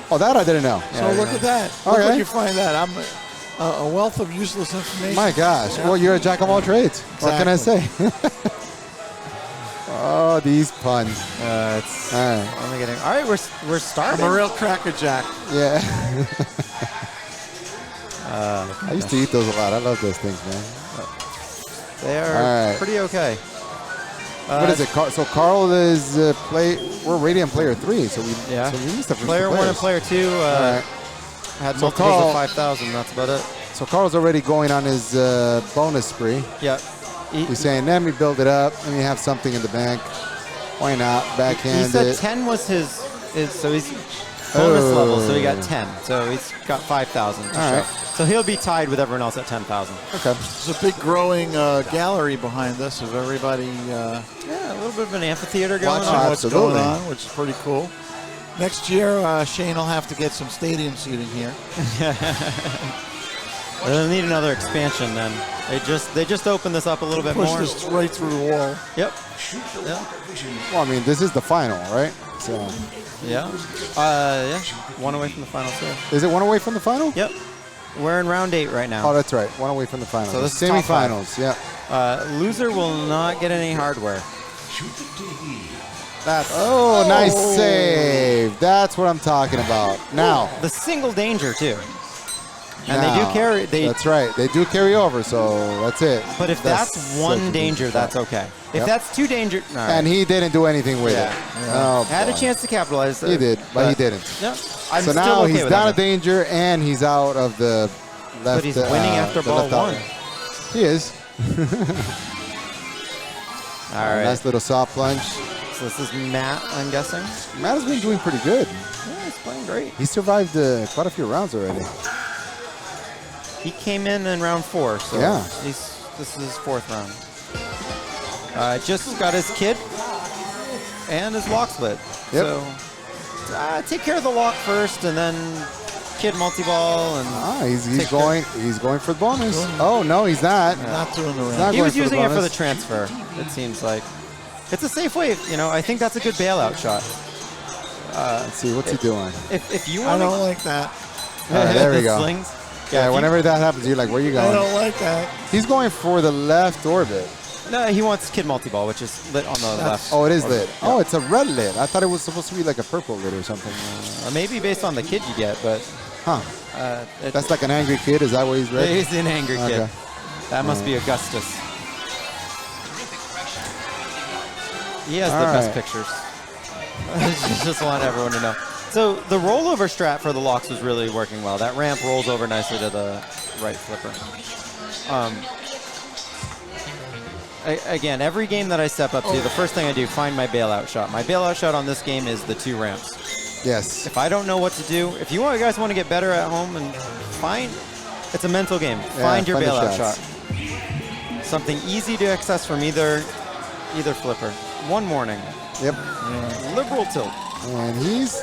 Oh, that I didn't know. So look at that. Look Okay. what you find that. I'm a wealth of useless information. My gosh. Yeah. Well, you're a jack of all trades. What can I say? Oh, these puns. It's All right. only getting. All right, we're I'm starting. a real crackerjack. Yeah. I used to eat those a lot. I love those things, man. They are All right. pretty okay. What is it? So Carl is we're Radiant Player 3, so we Yeah. so we missed the first Player 1 and players. Player 2 All right. had So multiples Carl- of 5,000. That's about it. So Carl's already going on his bonus spree. Yeah. He's saying, let me build it up. Let me have something in the bank. Why not? He Backhand said it. 10 was his so he's bonus level, so he got Oh. 10. So he's got 5,000 to All show. right. So he'll be tied with everyone else at 10,000. Okay. There's a big growing gallery behind us of everybody Yeah, a little bit of an amphitheater going watching on. what's Absolutely. going on, which is pretty cool. Next year, Shane will have to get some stadium seating here. They'll need another expansion then. They just opened this up a little bit Push more. this right through the wall. Yep. Well, I mean, this is the final, right? So, Yeah. Yeah. 1 away from the final too. is it 1 away from the final? Yep. We're in round 8 right now. Oh, that's right. 1 away from the final. So this is top five. semifinals. Yeah. Loser will not get any hardware. That's Oh, nice save. That's what I'm talking about. Now, the single danger too. And they do now, carry. That's right. They do carry over, so that's it. But if that's such one a danger, big that's shot. okay. If Yep. that's 2 danger, all right. And he didn't do anything with Yeah. it. Oh, had a boy. chance to capitalize. He did, but he didn't. Yep. I'm So still now okay he's with not that. a danger, and he's out of the left. But he's winning after the ball left out. 1. He is. All right. Nice little soft plunge. So this is Matt, I'm guessing. Matt has been doing pretty good. Yeah, he's playing great. He survived quite a few rounds already. He came in round 4, so Yeah. this is his 4th round. Just got his kid and his lock split. Yep. So take care of the lock first, and then kid multi-ball. And He's take going for the bonus. Oh no, he's not. Not doing the Not round. He going was for the using it for the bonus. transfer. It seems like it's a safe way. I think that's a good bailout shot. Let's see what's he doing. If you I want don't like that. There we go. slings. Yeah, if you- whenever that happens, you're like, where are you I going? don't like that. He's going for the left orbit. No, he wants kid multi-ball, which is lit on the left. Oh, it is orbit. lit. Oh, it's a red lit. I thought it was supposed to be like a purple lit or something. Maybe based on the kid you get, but Huh. That's like an angry kid. Is that what he's red? he's an angry kid. Okay. That must be Augustus. He has All the best right. pictures. Just want everyone to know. So the rollover strat for the locks was really working well. That ramp rolls over nicely to the right flipper. Again, every game that I step up to, the first thing I do, find my bailout shot. My bailout shot on this game is the 2 ramps. Yes. If I don't know what to do, if you guys want to get better at home and it's a mental game. Find your find the bailout shots. shot. Something easy to access from either flipper. one morning. Yep. Liberal tilt. And he's...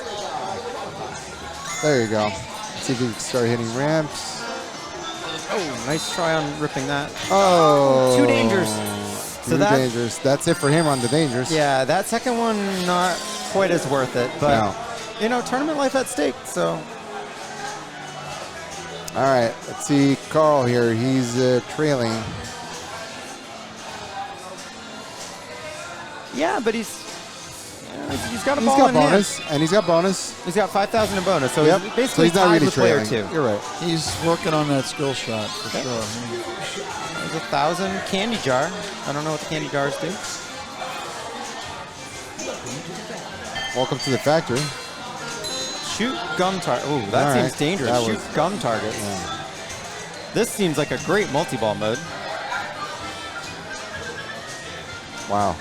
There you go. Let's see if he can start hitting ramps. Oh, nice try on ripping that. Oh. Too dangerous. Too dangerous. That's it for him on the dangerous. Yeah, that second one not quite as worth it. But, No. you know, tournament life at stake, so... All right, let's see Carl here. He's trailing. Yeah, but he's got a He's ball got in hand. bonus, and he's got bonus. He's got 5,000 in bonus, so Yep. he's So basically he's not tied really with player trailing. 2. You're right. He's working on that skill shot for sure. There's 1,000 candy jar. I don't know what the candy jars do. Welcome to the factory. Shoot gum target. Ooh, that All seems right. dangerous. That Shoot was- gum targets. This seems like a great multi-ball mode. Wow.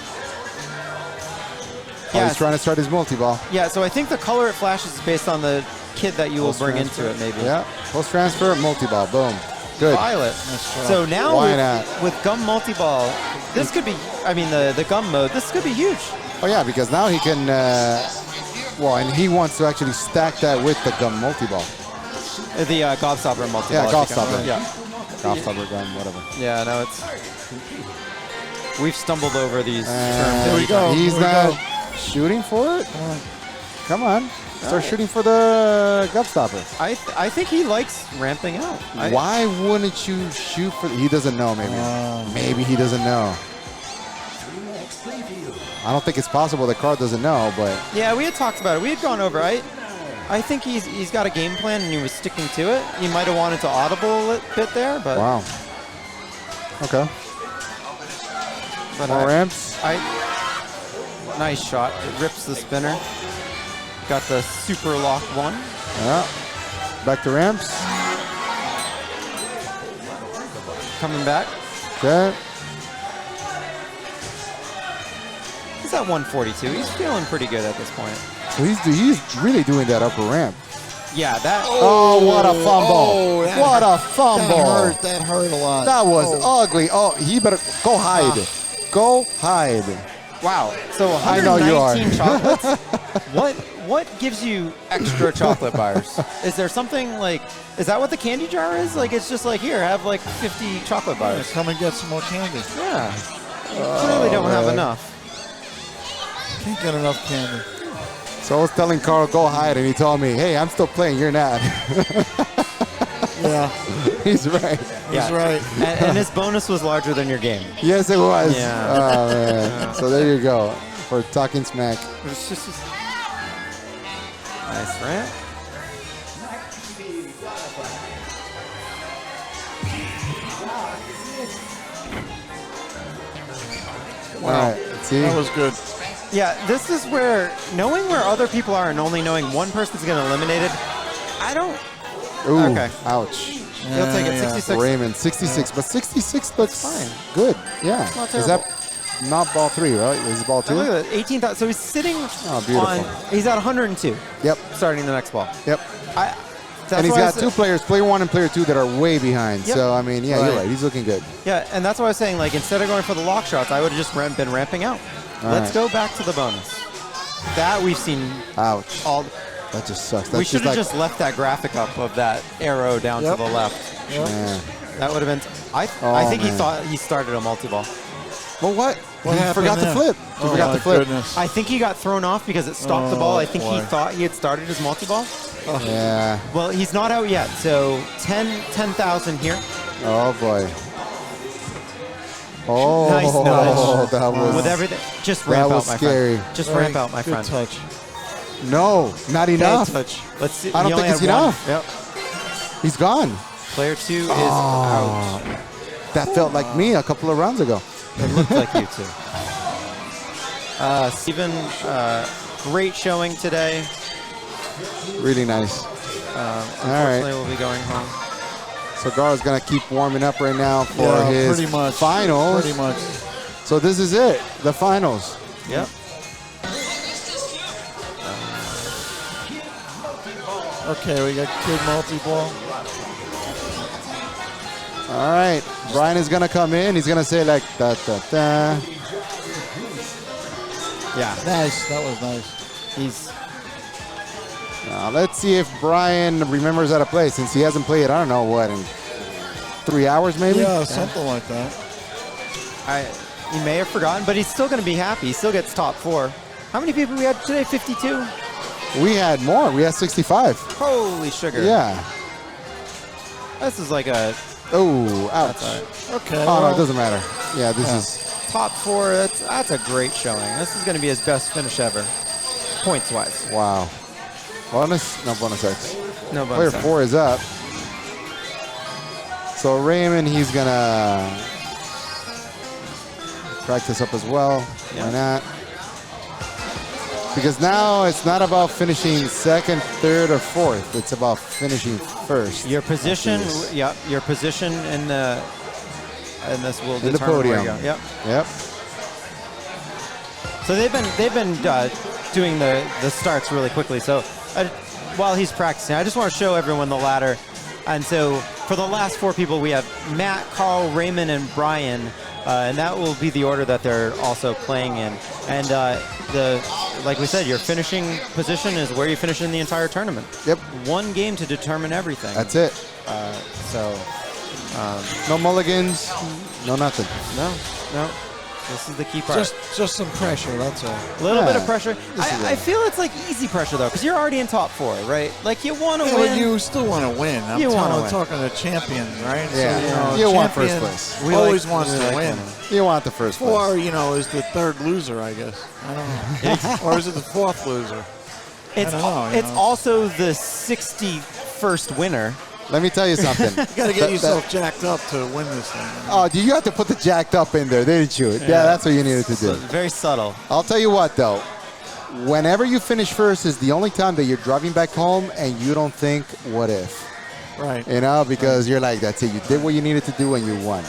Oh, Yeah, he's trying to start his multi-ball. yeah, so I think the color it flashes is based on the kid that you will bring into Post-transfer. it, maybe. Yeah, post-transfer, multi-ball, boom. Good. Violet. So now Why with, not? with gum multi-ball, this could be, I mean, the gum mode, this could be huge. Oh yeah, because now he can, well, and he wants to actually stack that with the gum multi-ball. The Gobstopper multi-ball. Yeah, I think. Gobstopper. Yeah. Gobstopper gun, whatever. Yeah, no, it's... We've stumbled over these And terms. we go. He's Here we not go. shooting for it? Come on. Start shooting for the Gobstopper. I think he likes ramping out. Why wouldn't you shoot for... He doesn't know, maybe. Maybe he doesn't know. I don't think it's possible that Carl doesn't know, but... Yeah, we had talked about it. We had gone over. I think he's got a game plan and he was sticking to it. He might have wanted to audible a bit there, but... Wow. Okay. But More ramps. Nice shot. It rips the spinner. Got the super lock one. Yeah. Back to ramps. Coming back. Okay. He's at 142. He's feeling pretty good at this point. So he's really doing that upper ramp. Yeah, that... Oh, what a fumble. Oh, that what a That fumble. hurt. That hurt a lot. That was ugly. Oh, he better go hide. Go hide. Wow. So I know you are. 119 chocolates? What gives you extra chocolate bars? Is there something like, is that what the candy jar is? Like, it's just like, here, have like 50 chocolate Yeah, bars. come and get some more candy. Yeah. You clearly don't have man. enough. Can't get enough candy. So I was telling Carl, go hide, and he told me, hey, I'm still playing, you're not. Yeah, He's right. he's right. And his bonus was larger than your game. Yes, it was. Yeah. Oh, man. So there you go for talking smack. It's just nice ramp. All right, let's see. That was good. Yeah, this is where knowing where other people are and only knowing one person's getting eliminated, I don't. Ooh, Okay. ouch. He'll take it. Yeah. 66. Raymond, 66, but 66 looks Fine. good. Yeah. not Is that not ball 3, right? Is it ball 2? Look at that, 18,000. So he's sitting beautiful. on. He's at 102. Yep, Starting the next ball. yep. That's And he's why I got said- two players, player 1 and player 2, that are way behind. Yep. So, I mean, yeah, you're Right. right. He's looking good. Yeah, and that's why I was saying, like, instead of going for the lock shots, I would have just been ramping out. Let's right. go back to the bonus. That we've seen Ouch. all. That just sucks. That's We should have like, just left that graphic up of that arrow down Yep. to the left. man. That would have been. I Oh, think he man. thought he started a multi-ball. Well, what? What He happened forgot to there? flip. He Oh, forgot my to flip. goodness. I think he got thrown off because it stopped the ball. I think he boy. thought he had started his multi-ball. Yeah. Well, he's not out yet, so 10,000 here. Oh, boy. Oh, Nice nudge. that was... With everything, just that ramp was out, my scary. friend. Just Very ramp out, my good friend. touch. No, not enough. Bad touch. Let's see. I don't he only think it's had one. enough. Yep. He's gone. Player 2 is out. That felt like me a couple of rounds ago. It looked like you too. Steven, great showing today. Really nice. Unfortunately, we'll be going home. So Gar's going to keep warming up right now for Yeah, his pretty much. finals. Pretty much. So this is it, the finals. Yep. Okay, we got kid multi-ball. All right, Brian is going to come in. He's going to say like, da, da, da. Yeah. Nice. That was nice. He's Now, let's see if Brian remembers how to play since he hasn't played, I don't know, what, in 3 hours maybe? Yeah, something like that. he may have forgotten, but he's still going to be happy. He still gets top 4. How many people we had today? 52? We had more. We had 65. Holy sugar. Yeah. This is like a Oh, ouch. That's all right. Okay. Oh, no, well, it doesn't matter. Yeah, this is... top 4. That's a great showing. This is going to be his best finish ever, points-wise. Wow. Bonus? No, bonus X. No Player bonus. 4 is up. So Raymond, he's going to practice up as well. Yeah. Why not? Because now it's not about finishing second, third, or fourth. It's about finishing first. Your position, yep. Your position in the this will In the determine where podium. you go. Yep. Yep. So they've been doing the starts really quickly. So while he's practicing, I just want to show everyone the ladder. And so for the last 4 people, we have Matt, Carl, Raymond, and Brian, and that will be the order that they're also playing in. And like we said, your finishing position is where you finish in the entire tournament. Yep. 1 game to determine everything. That's it. No mulligans, no nothing. No. This is the key part. just some pressure. That's all. A little bit of Yeah. pressure. I feel it's like easy pressure though, because you're already in top 4, right? Like you want to Yeah, win. but you still want to win. I'm You wanna win. talking to champion, right? Yeah. So, You want champion first place. We always like- wants we to like win. winning. You want the first place. 4, is the 3rd loser, I guess. I don't know. Or is it the 4th loser? It's I don't know, it's also the 61st winner. Let me tell you something. You got to get yourself jacked up to win this thing. Oh, you have to put the jacked up in there, didn't you? Yeah, that's what you needed to So do. very subtle. I'll tell you what, though. Whenever you finish first is the only time that you're driving back home and you don't think, what if? Right. Because you're like, that's it. You did what you needed to do and you won.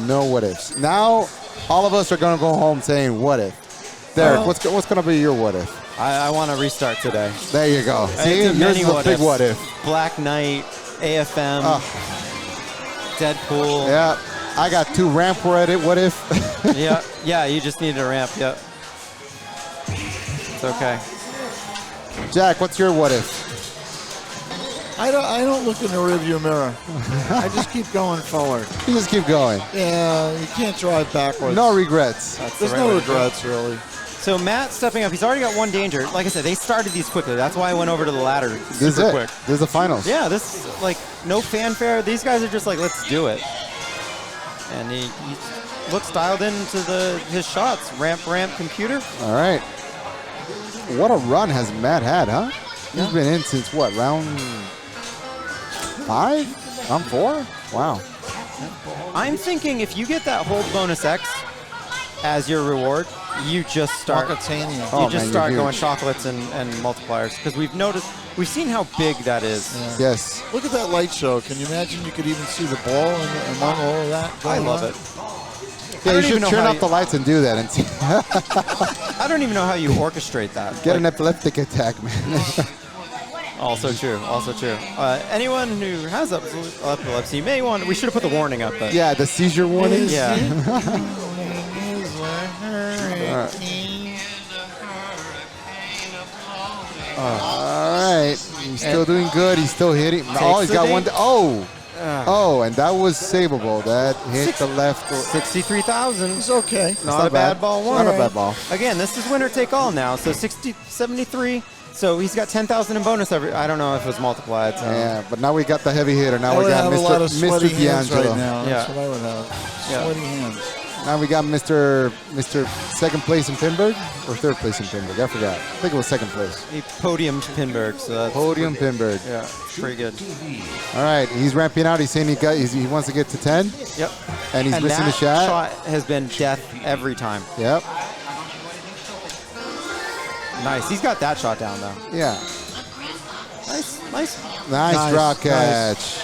No what ifs. Now, all of us are going to go home saying, what if? Derek, what's going to be your what if? I want to restart today. There you go. See, It's a yours many is a what big ifs. what if. Black Knight, AFM, Deadpool. Yeah, I got 2 ramp what if. Yeah, you just need a ramp. Yep. It's okay. Jack, what's your what if? I don't look in the rearview mirror. I just keep going forward. You just keep going. Yeah, you can't drive backwards. No regrets. There's no regrets, really. So Matt stepping up. He's already got 1 danger. Like I said, they started these quickly. That's why I went over to the ladder This is super it. quick. This is the finals. Yeah, this is like no fanfare. These guys are just like, let's do it. And he looks dialed into his shots. Ramp, computer. All right. What a run has Matt had, huh? He's been in since what, round 5? Round 4? Wow. I'm thinking if you get that hold bonus X as your reward, you just start. Buckatania. Oh, You just man, start you're going huge. chocolates and multipliers because we've seen how big that is. Yes. Look at that light show. Can you imagine you could even see the ball among all of that? I going love on? it. Yeah, you don't even should know turn how off the lights and do that and see. I don't even know how you orchestrate that. Get Like, an epileptic attack, man. Also true. Anyone who has epilepsy may want. We should have put the warning up. But Yeah, the seizure warning. yeah. All right. He's still doing good. He's still hitting. Oh, he's the got ding. one. And that was savable. That hit the left. 63,000. It's okay. Not a bad ball. Not a bad ball. Again, this is winner take all now. So 73. So he's got 10,000 in bonus every. I don't know if it was multiplied. So. Yeah, but now we got the heavy hitter. Now I we would got have a lot of Mr. sweaty hands D'Angelo. right now. That's Yeah. what I would have. Yeah. Sweaty hands. Now we got Mr. Second place in Pinburg or third place in Pinburg. I forgot. I think it was second place. He podiumed Pinburg. So that's Podium Pinburg. yeah, pretty good. All right, he's ramping out. He's saying he wants to get to 10. Yep. And he's missing that the shot. shot has been death every time. Yep. Nice. He's got that shot down though. Yeah. Nice. Nice draw catch.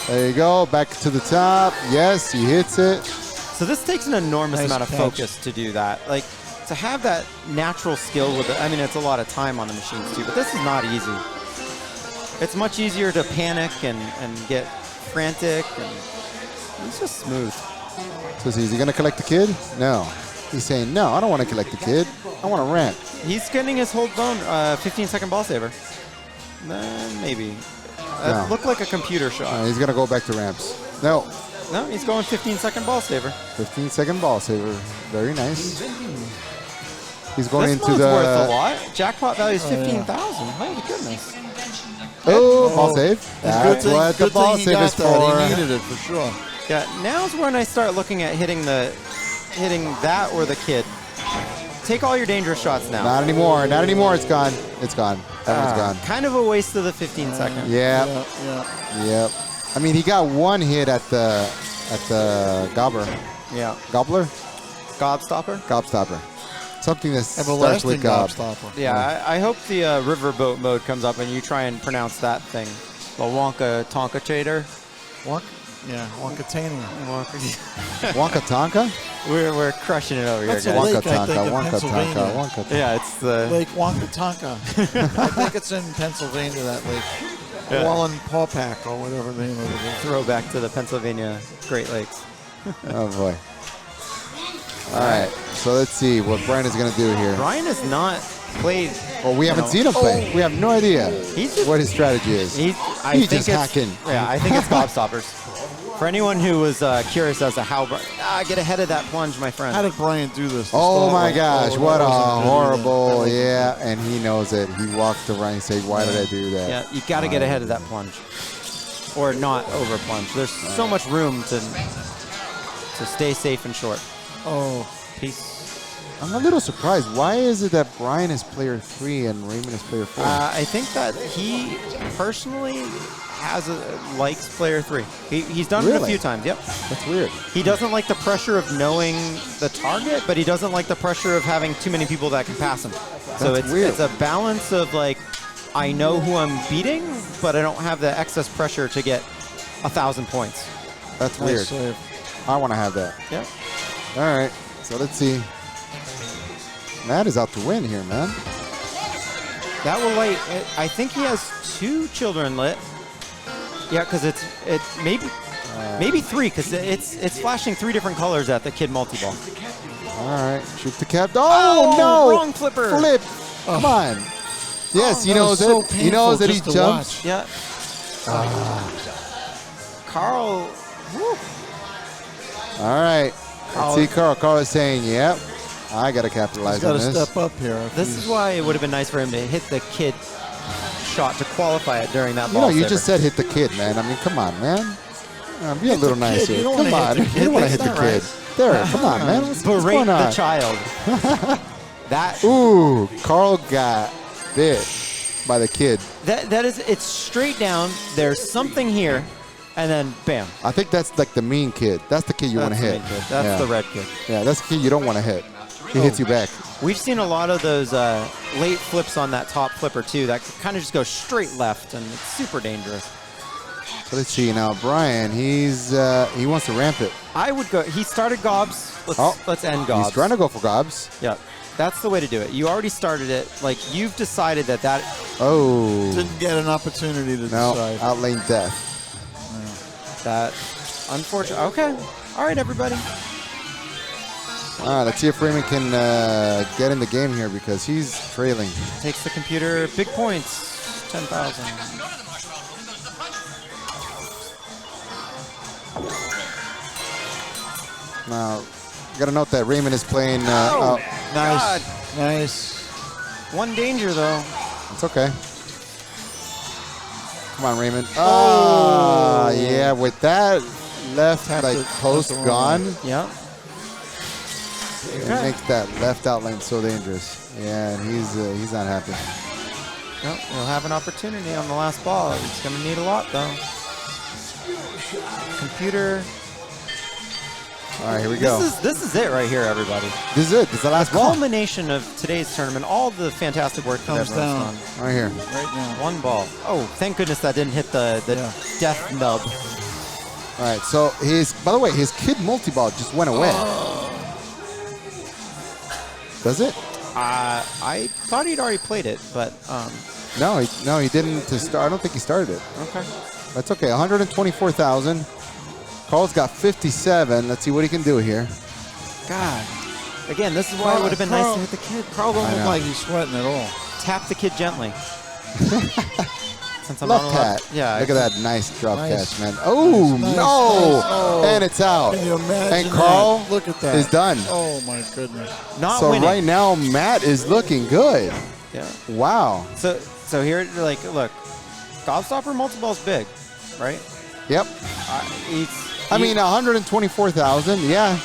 There you go. Back to the top. Yes, he hits it. So this takes an enormous Nice amount of catch. focus to do that. Like to have that natural skill with it. I mean, it's a lot of time on the machines too, but this is not easy. It's much easier to panic and get frantic, and it's just smooth. So is he going to collect the kid? No. He's saying, no, I don't want to collect the kid. I want to ramp. He's getting his hold zone 15-second ball saver. Maybe. No. Looked like a computer shot. He's going to go back to ramps. No. No, he's going 15-second ball saver. 15-second ball saver. Very nice. He's going This into one's the... worth a lot. Jackpot value is 15,000. Holy goodness. Oh, ball save. Good That's thing, what the good ball thing he save got is that. for. He needed it for sure. Yeah, now's when I start looking at hitting that or the kid. Take all your dangerous shots now. Not anymore. Not anymore. It's gone. It's gone. That one's gone. Kind of a waste of the 15-second. Yeah. Yeah. Yep. I mean, he got one hit at the gobbler. Yeah. Gobbler? Gobstopper? Gobstopper. Something that starts Everlasting with gob. gobstopper. Yeah, I hope the riverboat mode comes up and you try and pronounce that thing. The Wonka Tonka Trader. Wonkatania. Wonka Tonka? We're crushing it over That's here, a guys. lake, Wonka I Tonka. think, in Wonka Pennsylvania. Tonka. Wonka Tonka. Yeah, it's the... Lake Wonkatonka. I think it's in Pennsylvania, that lake. Yeah. Wallen Pawpack, or whatever the name of it is. Throwback to the Pennsylvania Great Lakes. Oh, boy. All right. So let's see what Brian is going to do here. Brian has not played... Well, we haven't seen him play. We have no idea He's just- what his strategy is. He's He's just hacking. Yeah, I think it's Gobstoppers. For anyone who was curious as to how... get ahead of that plunge, my friend. How did Brian do this? to Oh start my with? gosh, Oh, what that a wasn't good either. horrible, That was- yeah, and he knows it. He walked around and said, why did I do that? Yeah, you got to get ahead of that plunge. Or not over plunge. There's so much room to stay safe and short. Oh, Peace. I'm a little surprised. Why is it that Brian is player 3 and Raymond is player 4? I think that he personally likes player 3. He's done it a Really? few times, yep. That's weird. He doesn't like the pressure of knowing the target, but he doesn't like the pressure of having too many people that can pass him. So That's weird. it's a balance of like, I know who I'm beating, but I don't have the excess pressure to get 1,000 points. That's nice weird. save. I want to have that. Yep. All right, so let's see. Matt is out to win here, man. That will light. I think he has 2 children lit. Yeah, because it's maybe 3, because it's flashing 3 different colors at the kid multi-ball. All right, shoot the cap. Oh, no! Wrong flipper. Flip. Come on. Yes, he that knows was so it. He knows that he painful just to jumped. watch. Yeah. Carl. Whew. All right. Let's see, Carl. Carl is saying, yep, I got to capitalize He's got on to this. step up here. if This he's- is why it would have been nice for him to hit the kid shot to qualify it during that You ball know, you saver. just said hit the kid, man. I mean, come on, man. Be a little the nicer. kid. You don't Come wanna on. hit the kid. You don't want to hit That's the not kid. There, come on, man. What's berate going on? the child. That Ooh, Carl got bit by the kid. that is, it's straight down. There's something here, and then bam. I think that's like the mean kid. That's the kid you want to That's the hit. main kid. That's yeah. the red kid. Yeah, that's the kid you don't want to hit. He hits you back. We've seen a lot of those late flips on that top flipper too. That kind of just goes straight left, and it's super dangerous. So let's see now. Brian, he wants to ramp it. I would go. He started gobs. Let's end gobs. He's trying to go for gobs. Yeah, that's the way to do it. You already started it. Like you've decided that. Oh. Didn't get an opportunity to No, decide. outlane death. That unfortunate. Okay. All right, everybody. All right, let's see if Raymond can get in the game here because he's trailing. Takes the computer. Big points. 10,000. Now, you got to note that Raymond is playing. Oh, Nice. Nice. One danger though. It's okay. Come on, Raymond. Oh, yeah, with that left Tap like the- post tap the gone, Yeah. it makes that left outlane so dangerous. Yeah, and he's not happy. No, he'll have an opportunity on the last ball. He's going to need a lot though. Computer. All right, here we go. This is it right here, everybody. This is it. This is the last ball. Culmination of today's tournament. All the fantastic work that Comes everyone's down. done. Right here. Right now. One ball. Oh, thank goodness that didn't hit the Yeah. death nub. All right, so by the way, his kid multi-ball just went away. Does it? I thought he'd already played it, but No, he didn't to start. I don't think he started it. okay. That's okay. 124,000. Carl's got 57. Let's see what he can do here. God. Again, this is why it would have been nice to hit the kid. Carl don't I look know. like he's sweating at all. Tap the kid gently. Since I'm Left not allowed- hat. Yeah. Look at that nice drop Nice. catch, man. Oh, Nice, no. nice. Oh. And it's out. Can you imagine And Carl that? Look at that. is done. Oh, my goodness. Not So winning. right now, Matt is looking good. Yeah. Wow. So here, like, look, Gobstopper multi-ball's big, right? Yep. I he- mean, 124,000. Yeah.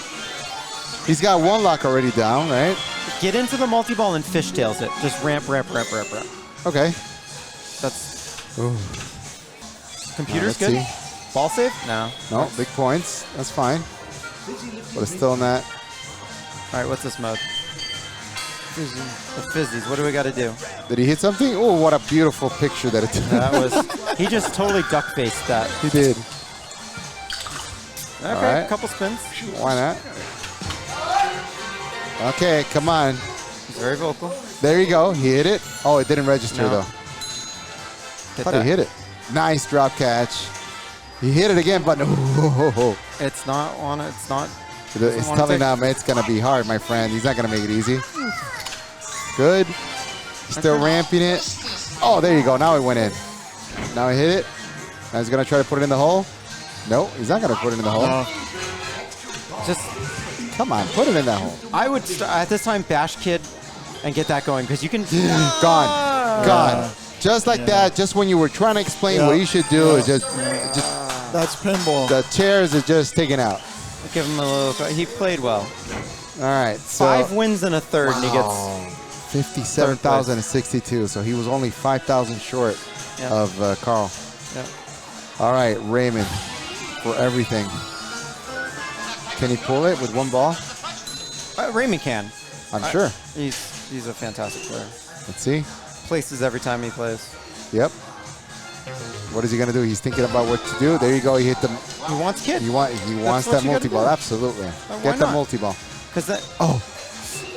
He's got one lock already down, right? get into the multi-ball and fishtails it. Just ramp. Okay. That's Ooh. computer's Let's good. Ball save? No. No, big points. That's fine. But it's still not. All right, what's this mode? The fizzies. What do we got to do? Did he hit something? Oh, what a beautiful picture that it took. That was. He just totally duck faced that. He did. Okay, right. a couple spins. Why not? Okay, come on. He's very vocal. There you go. He hit it. Oh, it didn't register, No. though. Thought he hit it. Nice drop catch. He hit it again, but no. It's not on it. It's not. It's wanna telling take- him it's going to be hard, my friend. He's not going to make it easy. Good. He's still ramping it. Oh, there you go. Now it went in. Now he hit it. Now he's going to try to put it in the hole. No, he's not going to put it in the hole. Just. Come on, put it in that hole. I would at this time bash kid and get that going because you can. Gone. Gone. Just like that, just when you were trying to explain what you should do, it's just That's pinball. the chairs are just taken out. Give him a little. He played well. All right, so 5 wins and a third, and he gets. 57,062. So he was only 5,000 short Yeah. of Carl. Yeah. All right, Raymond, for everything. Can he pull it with one ball? Raymond can. I'm sure. He's a fantastic player. Let's see. Places every time he plays. Yep. What is he gonna do? He's thinking about what to do. There you go. He hit the. He wants kid. He wants what that you gotta multi-ball. do. Absolutely. why Get the not? multi-ball. Because that. Oh,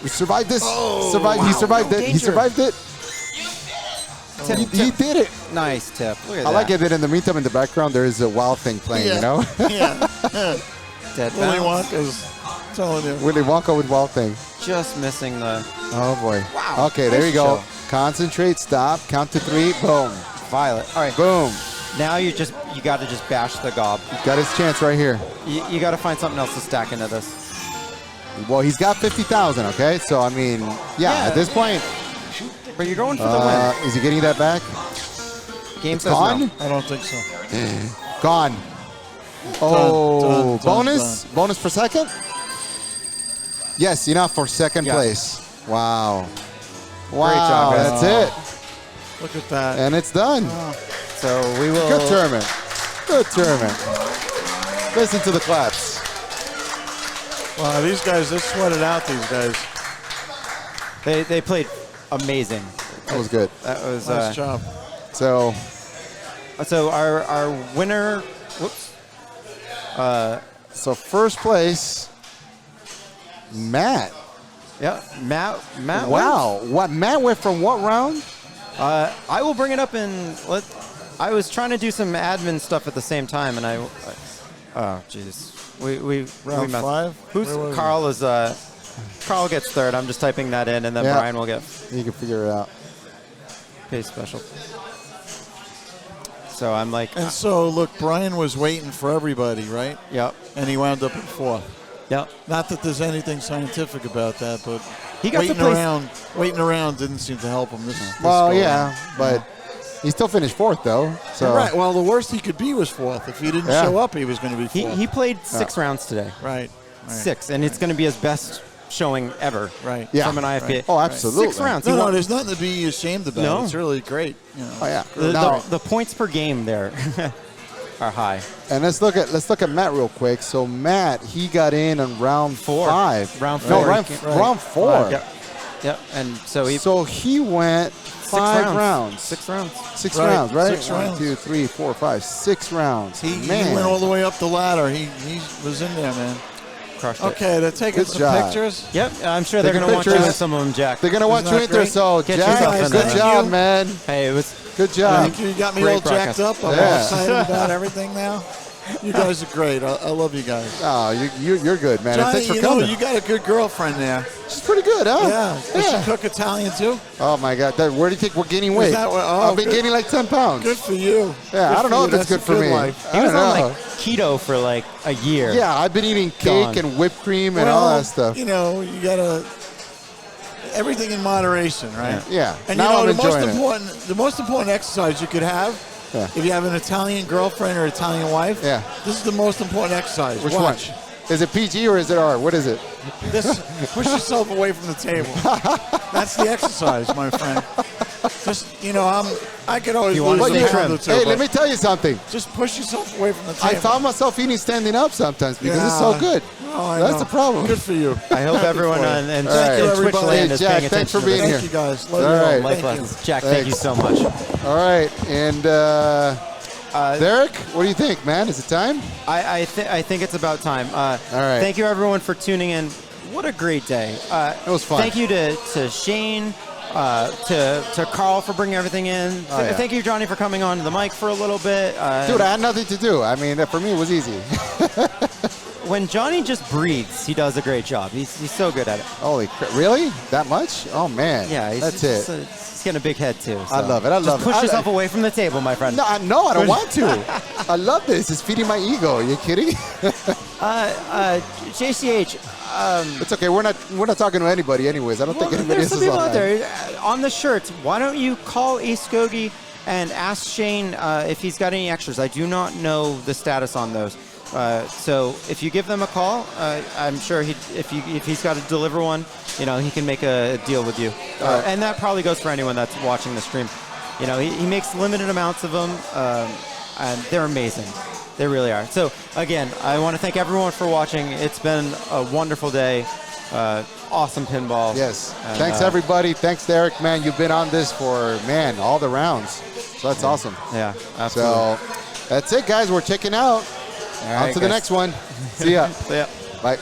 he survived this. Oh, He survived no it. He danger. survived it. He did it. Nice tip. Look at I that. like it that in the meantime, in the background, there is a wild thing playing, you know? Yeah. Dead Willy bounce. Wonka's telling you. Willy Wonka with wild thing. Just missing the Oh, boy. Wow. Okay, there Nice you go. show. Concentrate, stop, count to 3, boom. violet. All right. Boom. Now you got to just bash the gob. Got his chance right here. You got to find something else to stack into this. Well, he's got 50,000, okay? So, I mean, yeah, at this point, But you're going for the win. is he getting that back? Game It's says gone? no. I don't think so. Gone. Oh, done, bonus? done. Bonus for second? Yes, enough for second Yeah. place. Wow. Wow, job, guys. that's it. Look at that. And it's done. So we will. Good tournament. Good tournament. Listen to the claps. Wow, these guys, they sweated out, these guys. They played amazing. That was good. That was Nice job. So, so our winner. Whoops. so first place, Matt. Yeah, Matt. Wow. What Matt went from what round? I will bring it up in. I was trying to do some admin stuff at the same time, and oh jeez, we Round messed- 5? Who's Where was Carl? Is Carl gets third. I'm just typing that in, and then Yeah. Brian will get You can figure it out. pay special. So I'm like, And so, look, Brian was waiting for everybody, right? yep, And he wound up at 4th. yep. Not that there's anything scientific about that, but He got to place. waiting around didn't seem to help him. This Well, go yeah, around. but he still finished fourth, though. So Right. Well, the worst he could be was 4th. If he didn't Yeah. show up, he was going to be 4th. He played 6 rounds today. Right. 6, and it's going to be his best showing ever. Right. Yeah. From an IFP. Oh, absolutely. 6 rounds. No, He no, won- there's nothing to be ashamed about. No. It's really great. You know. Oh yeah. the, Now, the points per game there are high. and let's look at Matt real quick. So Matt, he got in on round 5. Round No, 4. round 4. Yep. Yep. And so he So he went 5 rounds. 6 rounds. 6 Right, rounds, right? 6 rounds. 1, 2, 3, 4, 5, 6 rounds. He Man. went all the way up the ladder. He was in there, man. Crushed it. Okay, they're taking Good some job. pictures. Yep. I'm sure they're Taking going to want you pictures. in some of them, Jack. They're going to want Isn't you that in there, great? so Get Jack, yourself in good there. job, Thank man. Hey, it was. Good job. Thank you. You got me Great all jacked broadcast. up. I'm Yeah. all excited about everything now. You guys are great. I love you guys. Oh, you're good, man. Johnny, Thanks for you know, coming. you got a good girlfriend there. She's pretty good, huh? Yeah. Does she cook Italian too? Oh my God! Where do you think we're gaining weight? that what- oh, I've been good. gaining like 10 pounds. Good for you. Yeah, Good I don't for know you. if that's good a for me. life. He I was don't on know. like keto for like a year. Yeah, I've been eating cake Gone. and whipped cream and all that stuff. You know, you gotta everything in moderation, right? Yeah. And Now you know, I'm enjoying it. the most important exercise you could have, if you have an Italian girlfriend or Italian wife, this is the most important exercise. Which Watch. one? Is it PG or is it R? What is it? This push yourself away from the table. That's the exercise, my friend. Just I could always lose a pound or two. Hey, but let me tell you something. just push yourself away from the table. I found myself eating standing up sometimes because it's so good. Oh, I That's know. the problem. Good for you. I hope everyone on and Thank you, Twitch everybody. land Hey, is Jack, paying thanks attention for to being this. here. Thank you guys. Love All you all. right. Thank Likewise. you. Jack, thank you Thanks. so much. All right, and Derek, what do you think, man? Is it time? I think it's about time. All right. Thank you, everyone, for tuning in. What a great day. It was fun. Thank you to Shane, to Carl for bringing everything in. yeah. Thank you, Johnny, for coming on the mic for a little bit. Dude, I had nothing to do. I mean, for me, it was easy. When Johnny just breathes, he does a great job. He's so good at it. Holy crap. Really? That much? Oh, man. Yeah, That's he's it. He's getting a big head, too. I love it. I love it. Just push yourself away from the table, my friend. No, I don't want to. I love this. It's feeding my ego. Are you kidding? JCH, It's okay. We're not talking to anybody anyways. I don't think anybody there's else some is people out online. there on the shirts. Why don't you call Ace Gogi and ask Shane if he's got any extras? I do not know the status on those. So if you give them a call, I'm sure if he's got to deliver one, he can make a deal with you. And that probably goes for anyone that's watching the stream. He makes limited amounts of them, and they're amazing. They really are. So again, I want to thank everyone for watching. It's been a wonderful day. Awesome pinball. Yes. And, Thanks, everybody. Thanks, Derek. Man, you've been on this for, all the rounds. So that's awesome. Yeah, absolutely. So that's it, guys. We're checking out. All right, on to the guys. next one. See ya. See ya. Bye.